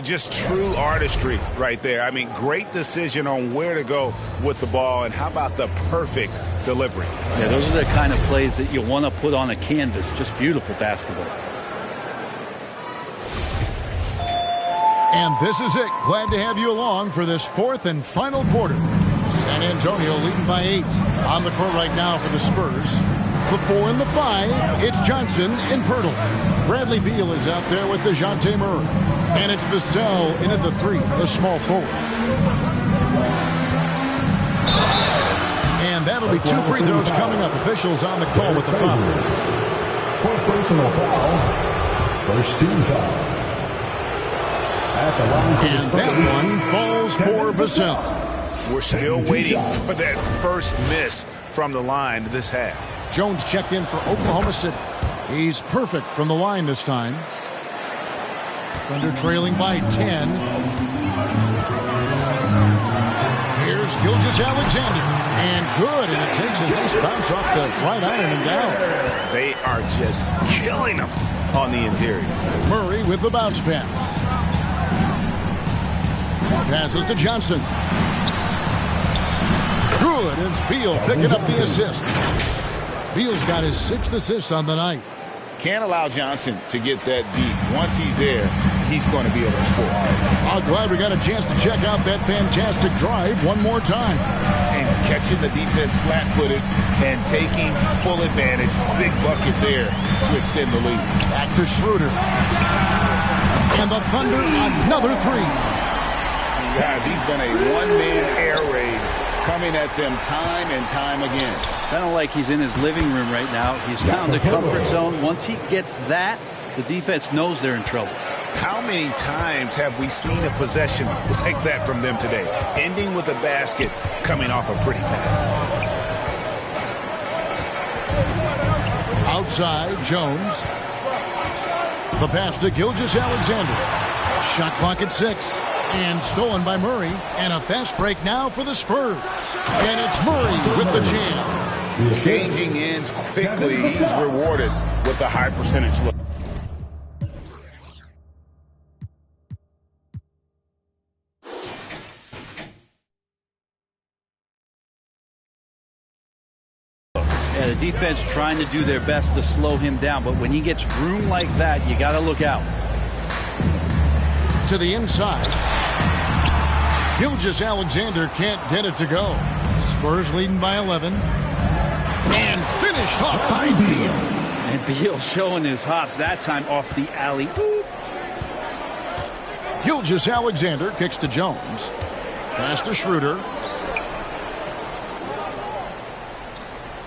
Just true artistry right there. I mean, great decision on where to go with the ball, and how about the perfect delivery? Yeah, those are the kind of plays that you want to put on a canvas. Just beautiful basketball. And this is it. Glad to have you along for this fourth and final quarter. San Antonio leading by 8. On the court right now for the Spurs. The 4 and the 5, it's Johnson and Pirtle. Bradley Beal is out there with DeJounte Murray. And it's Vassell in at the 3, the small forward. And that'll be 2 free throws coming up. Officials on the call with the foul. Fourth personal foul. First team foul. At the line for and that one falls for Vassell. We're still waiting for that first miss from the line this half. Jones checked in for Oklahoma City. He's perfect from the line this time. Thunder trailing by 10. Here's Gilgeous-Alexander. And good, and it takes a nice bounce off the right iron and down. They are just killing them on the interior. Murray with the bounce pass. Passes to Johnson. Good, and it's Beal picking up the assist. Beal's got his 6th assist on the night. Can't allow Johnson to get that deep. Once he's there, he's going to be able to score. I'm glad we got a chance to check out that fantastic drive one more time. And catching the defense flat-footed and taking full advantage. Big bucket there to extend the lead. Back to Schroeder. And the Thunder, another 3. Guys, he's done a one-man air raid, coming at them time and time again. Kind of like he's in his living room right now. He's found a comfort zone. Once he gets that, the defense knows they're in trouble. How many times have we seen a possession like that from them today? Ending with a basket, coming off a pretty pass. Outside, Jones. The pass to Gilgeous-Alexander. Shot clock at 6. And stolen by Murray. And a fast break now for the Spurs. And it's Murray with the jam. Changing ends quickly. He's rewarded with a high percentage look. Yeah, the defense trying to do their best to slow him down. But when he gets room like that, you got to look out. To the inside. Gilgeous-Alexander can't get it to go. Spurs leading by 11. And finished off by Beal. And Beal showing his hops that time off the alley. Gilgeous-Alexander kicks to Jones. Pass to Schroeder.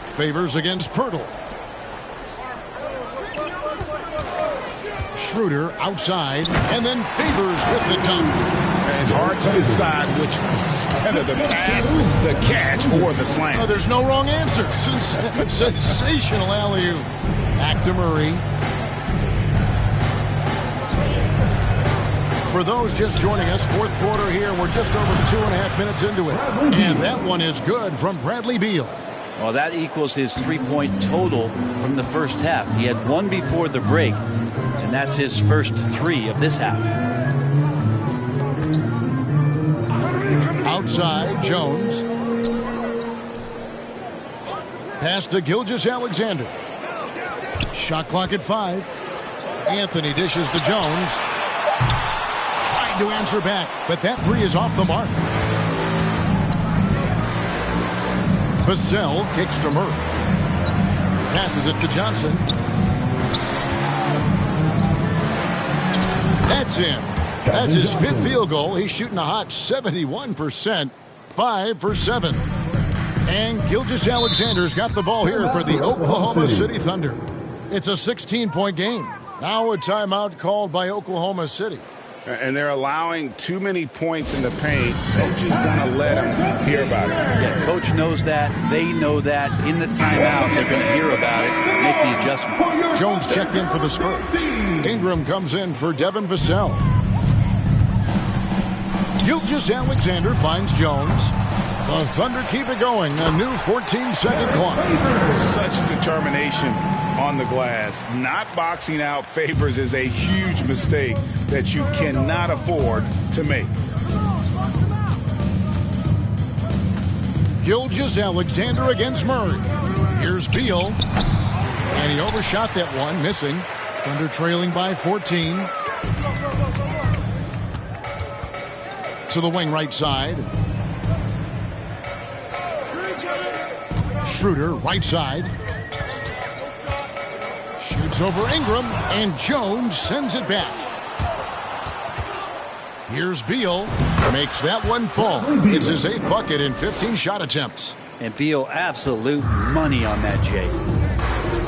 Favors against Pirtle. Schroeder outside, and then Favors with the dunk. And hard to decide which is better, the pass, the catch, or the slam. Oh, there's no wrong answer. Sensational alley-oop. Back to Murray. For those just joining us, fourth quarter here. We're just over 2.5 minutes into it. And that one is good from Bradley Beal. Well, that equals his 3-point total from the first half. He had 1 before the break, and that's his first 3 of this half. Outside, Jones. Pass to Gilgeous-Alexander. Shot clock at 5. Anthony dishes to Jones. Trying to answer back, but that 3 is off the mark. Vassell kicks to Murray. Passes it to Johnson. That's in. That's his 5th field goal. He's shooting a hot 71%, 5 for 7. And Gilgeous-Alexander's got the ball here for the Oklahoma City Thunder. It's a 16-point game. Now a timeout called by Oklahoma City. And they're allowing too many points in the paint. Coach is going to let them hear about it. Yeah, coach knows that. They know that. In the timeout, they're going to hear about it, make the adjustment. Jones checked in for the Spurs. Ingram comes in for Devin Vassell. Gilgeous-Alexander finds Jones. The Thunder keep it going. A new 14-second clock. Such determination on the glass. Not boxing out Favors is a huge mistake that you cannot afford to make. Gilgeous-Alexander against Murray. Here's Beal. And he overshot that one, missing. Thunder trailing by 14. To the wing right side. Schroeder, right side. Shoots over Ingram, and Jones sends it back. Here's Beal. Makes that one fall. It's his 8th bucket in 15 shot attempts. And Beal, absolute money on that, Jay.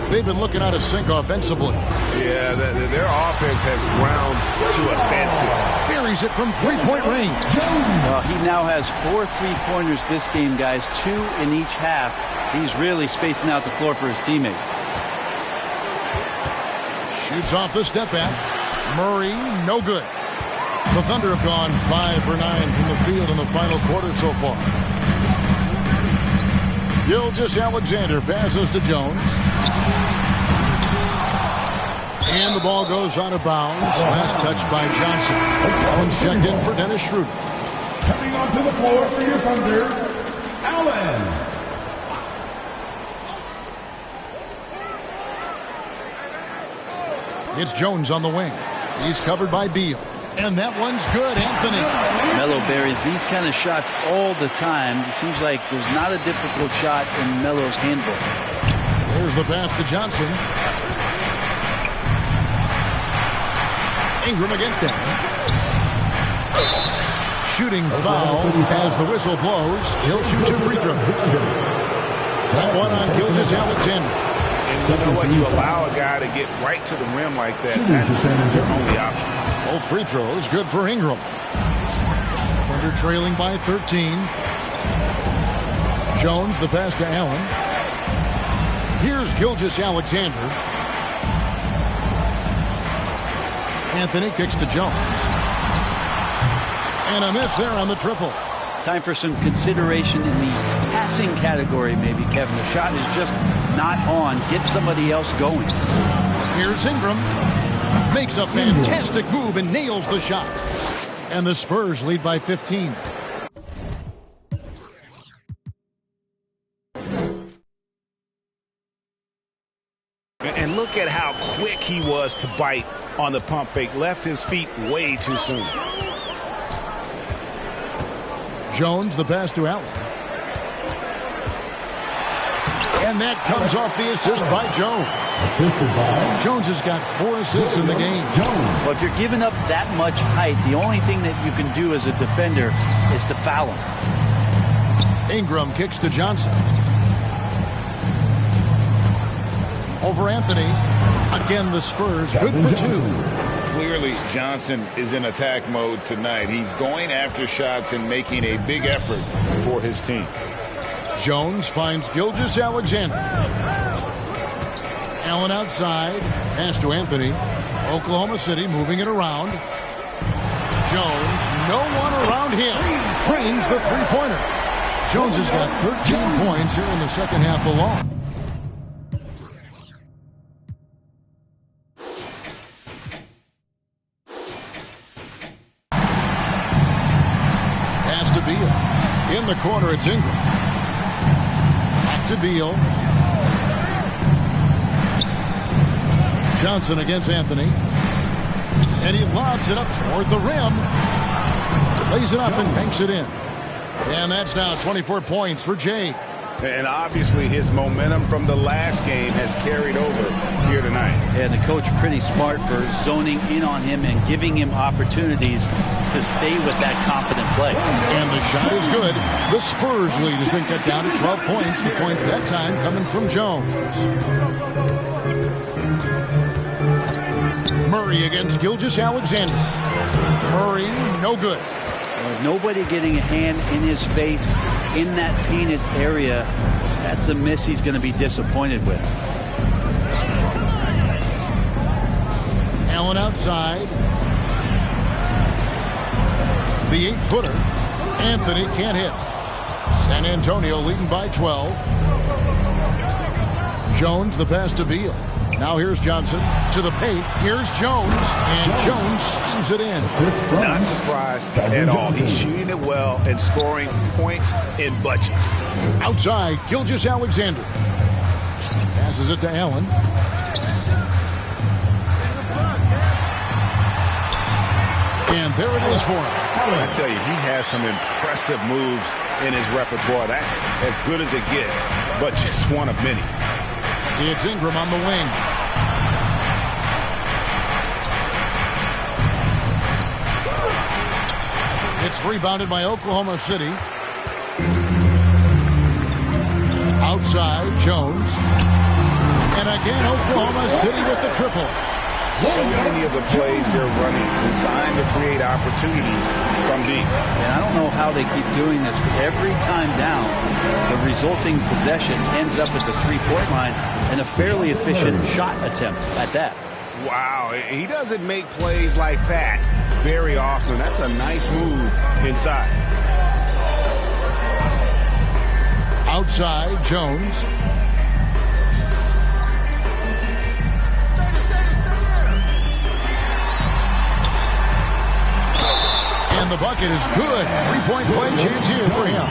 They've been looking out of sync offensively. Yeah, their offense has ground to a standstill. Buries it from three-point range. Well, he now has 4 3-pointers this game, guys. 2 in each half. He's really spacing out the floor for his teammates. Shoots off the step back. Murray, no good. The Thunder have gone 5 for 9 from the field in the final quarter so far. Gilgeous-Alexander passes to Jones. And the ball goes out of bounds. Last touch by Johnson. Jones checked in for Dennis Schroeder. Coming onto the floor for your Thunder, Allen. It's Jones on the wing. He's covered by Beal. And that one's good, Anthony. Melo buries these kind of shots all the time. It seems like there's not a difficult shot in Melo's handbook. There's the pass to Johnson. Ingram against him. Shooting foul as the whistle blows. He'll shoot 2 free throws. That one on Gilgeous-Alexander. And you know what? You allow a guy to get right to the rim like that. That's their only option. Both free throws good for Ingram. Thunder trailing by 13. Jones, the pass to Allen. Here's Gilgeous-Alexander. Anthony kicks to Jones. And a miss there on the triple. Time for some consideration in the passing category, maybe, Kevin. The shot is just not on. Get somebody else going. Here's Ingram. Makes a fantastic move and nails the shot. And the Spurs lead by 15. And look at how quick he was to bite on the pump fake. Left his feet way too soon. Jones, the pass to Allen. And that comes off the assist by Jones. Assisted by Jones has got 4 assists in the game. Well, if you're giving up that much height, the only thing that you can do as a defender is to foul him. Ingram kicks to Johnson. Over Anthony. Again, the Spurs good for 2. Clearly, Johnson is in attack mode tonight. He's going after shots and making a big effort for his team. Jones finds Gilgeous-Alexander. Allen outside. Pass to Anthony. Oklahoma City moving it around. Jones, no one around him. Trains the three-pointer. Jones has got 13 points here in the second half alone. Pass to Beal. In the corner, it's Ingram. Back to Beal. Johnson against Anthony. And he lobs it up toward the rim. Lays it up and banks it in. And that's now 24 points for Jay. And obviously his momentum from the last game has carried over here tonight. And the coach pretty smart for zoning in on him and giving him opportunities to stay with that confident play. And the shot is good. The Spurs lead has been cut down to 12 points. The points that time coming from Jones. Murray against Gilgeous-Alexander. Murray, no good. Nobody getting a hand in his face in that painted area. That's a miss he's going to be disappointed with. Allen outside. The 8-footer. Anthony can't hit. San Antonio leading by 12. Jones, the pass to Beal. Now here's Johnson to the paint. Here's Jones, and Jones slams it in. Not surprised at all. He's shooting it well and scoring points in bunches. Outside, Gilgeous-Alexander. Passes it to Allen. And there it is for him. I tell you, he has some impressive moves in his repertoire. That's as good as it gets, but just one of many. It's Ingram on the wing. It's rebounded by Oklahoma City. Outside, Jones. And again, Oklahoma City with the triple. So many of the plays they're running designed to create opportunities from deep. And I don't know how they keep doing this, but every time down, the resulting possession ends up at the three-point line and a fairly efficient shot attempt at that. Wow, he doesn't make plays like that very often. That's a nice move inside. Outside, Jones. And the bucket is good. Three-point play chance here for him.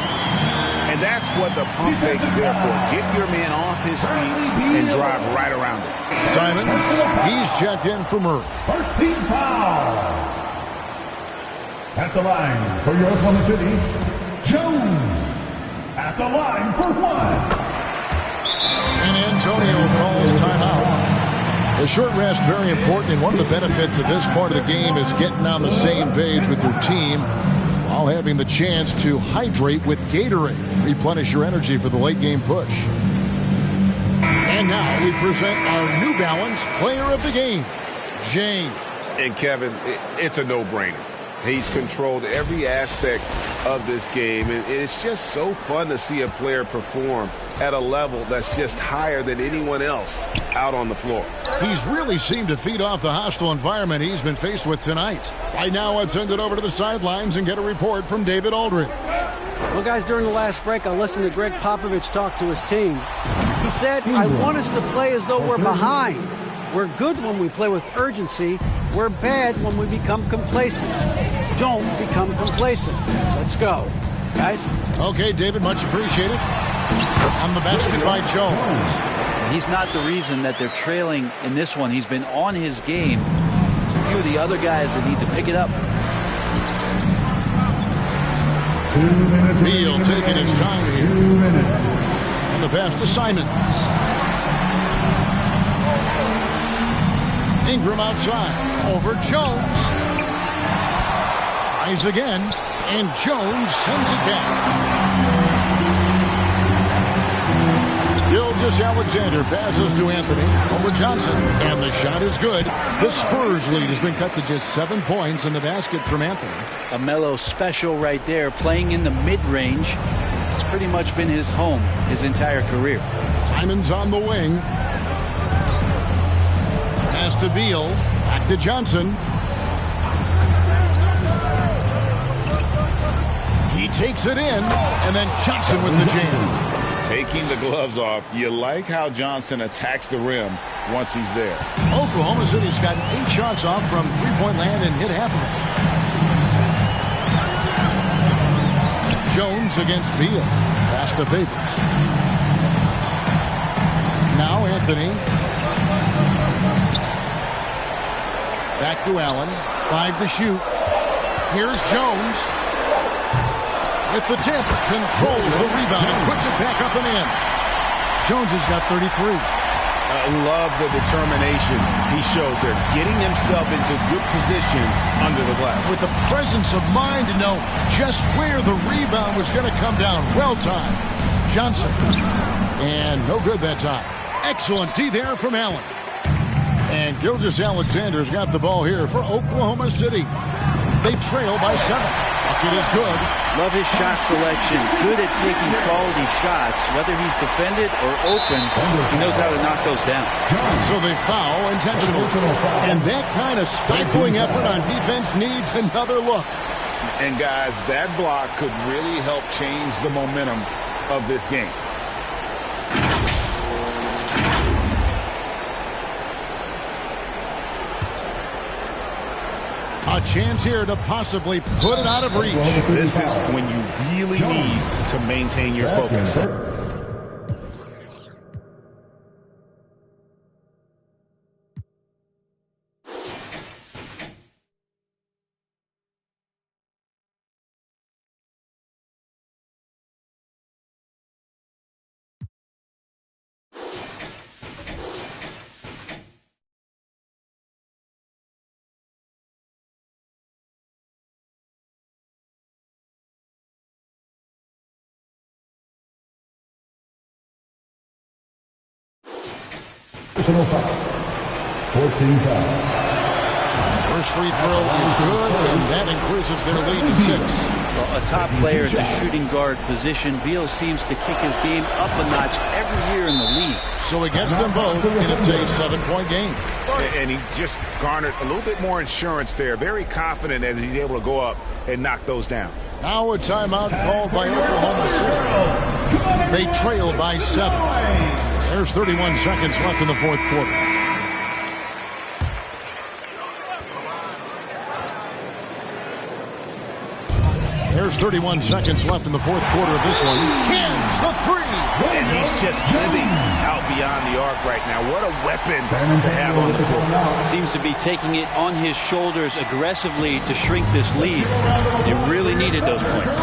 And that's what the pump fake's there for. Get your man off his feet and drive right around him. Simons, he's checked in for Murray. First team foul. At the line for your Oklahoma City, Jones. At the line for one. San Antonio calls timeout. The short rest, very important, and one of the benefits of this part of the game is getting on the same page with your team while having the chance to hydrate with Gatorade. Replenish your energy for the late game push. And now we present our New Balance Player of the Game, James. And Kevin, it's a no-brainer. He's controlled every aspect of this game, and it's just so fun to see a player perform at a level that's just higher than anyone else out on the floor. He's really seemed to feed off the hostile environment he's been faced with tonight. Right now, let's send it over to the sidelines and get a report from David Aldridge. Well, guys, during the last break, I listened to Greg Popovich talk to his team. He said, I want us to play as though we're behind. We're good when we play with urgency. We're bad when we become complacent. Don't become complacent. Let's go. Guys? Okay, David, much appreciated. On the basket by Jones. He's not the reason that they're trailing in this one. He's been on his game. It's a few of the other guys that need to pick it up. Beal taking his time here. 2 minutes. And the pass to Simons. Ingram outside. Over Jones. Tries again. And Jones sends it back. Gilgeous-Alexander passes to Anthony. Over Johnson. And the shot is good. The Spurs lead has been cut to just 7 points in the basket from Anthony. A mellow special right there, playing in the mid-range. It's pretty much been his home his entire career. Simons on the wing. Pass to Beal. Back to Johnson. He takes it in. And then Johnson with the jam. Taking the gloves off, you like how Johnson attacks the rim once he's there. Oklahoma City's gotten 8 shots off from three-point land and hit half of it. Jones against Beal. Pass to Favors. Now Anthony. Back to Allen. 5 to shoot. Here's Jones. with the tamper, controls the rebound and puts it back up and in. Jones has got 33. I love the determination he showed there, getting himself into good position under the glass. With the presence of mind to know just where the rebound was going to come down. Well timed. Johnson. And no good that time. Excellent D there from Allen. And Gilgeous-Alexander's got the ball here for Oklahoma City. They trail by 7. Bucket is good. Love his shot selection. Good at taking quality shots. Whether he's defended or open, he knows how to knock those down. So they foul intentionally. And that kind of stifling effort on defense needs another look. And guys, that block could really help change the momentum of this game. A chance here to possibly put it out of reach. This is when you really need to maintain your focus. Personal foul. Forcing foul. First free throw is good, and that increases their lead to 6. Well, a top player at the shooting guard position, Beal seems to kick his game up a notch every year in the league. So he gets them both, and it's a 7-point game. And he just garnered a little bit more insurance there. Very confident as he's able to go up and knock those down. Now a timeout called by Oklahoma City. They trail by 7. There's 31 seconds left in the fourth quarter. There's 31 seconds left in the fourth quarter of this one. Cans the 3. And he's just living out beyond the arc right now. What a weapon to have on the floor. Seems to be taking it on his shoulders aggressively to shrink this lead. They really needed those points.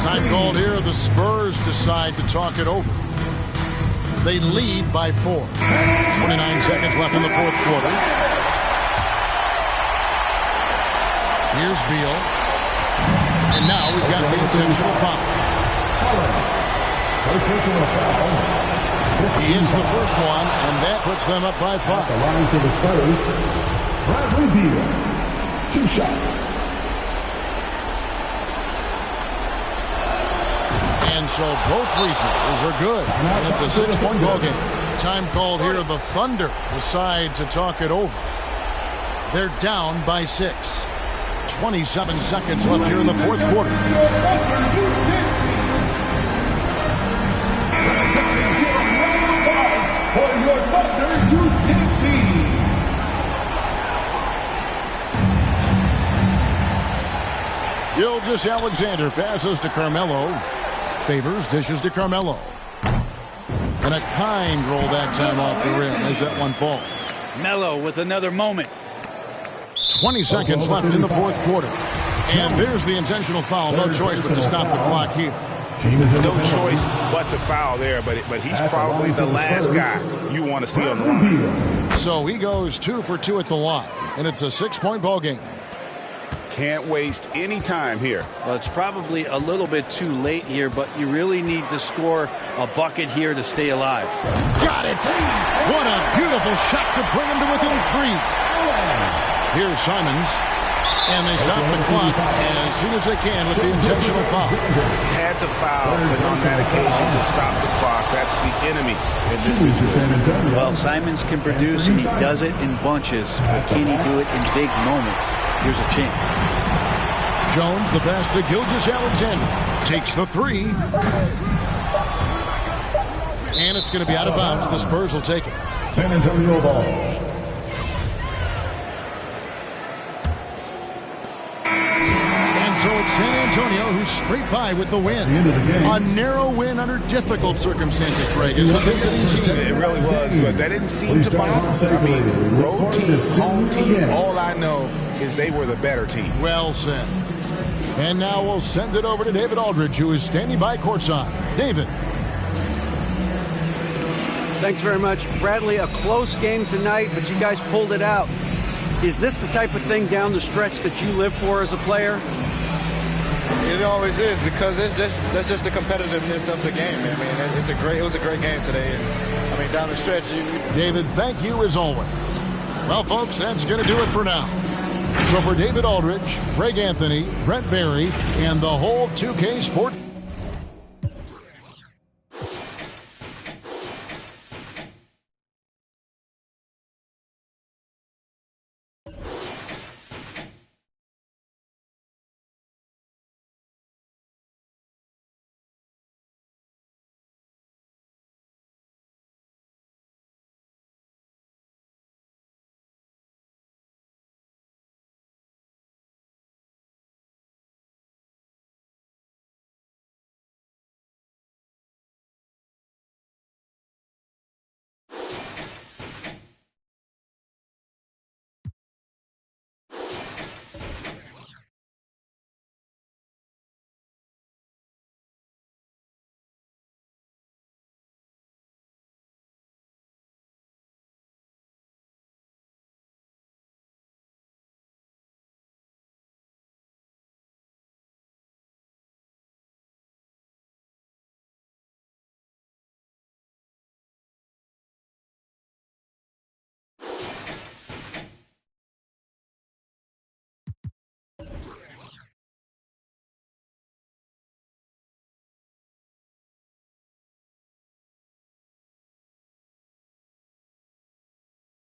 Time called here. The Spurs decide to talk it over. They lead by 4. 29 seconds left in the fourth quarter. Here's Beal. And now we've got the intentional foul. He hits the first one, and that puts them up by 5. The line for the Spurs, Bradley Beal. 2 shots. And so both free throws are good. And it's a 6-point ball game. Time called here. The Thunder decide to talk it over. They're down by 6. 27 seconds left here in the fourth quarter. Gilgeous-Alexander passes to Carmelo. Favors dishes to Carmelo. And a kind roll that time off the rim as that one falls. Melo with another moment. 20 seconds left in the fourth quarter. And there's the intentional foul. No choice but to stop the clock here. No choice but to foul there, but he's probably the last guy you want to see on the line. So he goes 2 for 2 at the line, and it's a 6-point ball game. Can't waste any time here. Well, it's probably a little bit too late here, but you really need to score a bucket here to stay alive. Got it! What a beautiful shot to bring him to within 3. Here's Simons, and they stop the clock as soon as they can with the intentional foul. Had to foul, but on that occasion to stop the clock, that's the enemy in this situation. Well, Simons can produce, and he does it in bunches, but can he do it in big moments? Here's a chance. Jones, the pass to Gilgeous-Alexander, takes the 3. And it's going to be out of bounds. The Spurs will take it. San Antonio ball. So it's San Antonio who scraped by with the win. A narrow win under difficult circumstances, Greg, as the visiting team. It really was, but that didn't seem to bother them. I mean, road team, home team, all I know is they were the better team. Well said. And now we'll send it over to David Aldridge, who is standing by courtside. David. Thanks very much. Bradley, a close game tonight, but you guys pulled it out. Is this the type of thing down the stretch that you live for as a player? It always is, because that's just the competitiveness of the game. I mean, it was a great game today. And I mean, down the stretch, David, thank you as always. Well, folks, that's going to do it for now. So for David Aldridge, Greg Anthony, Brent Barry, and the whole 2K Sport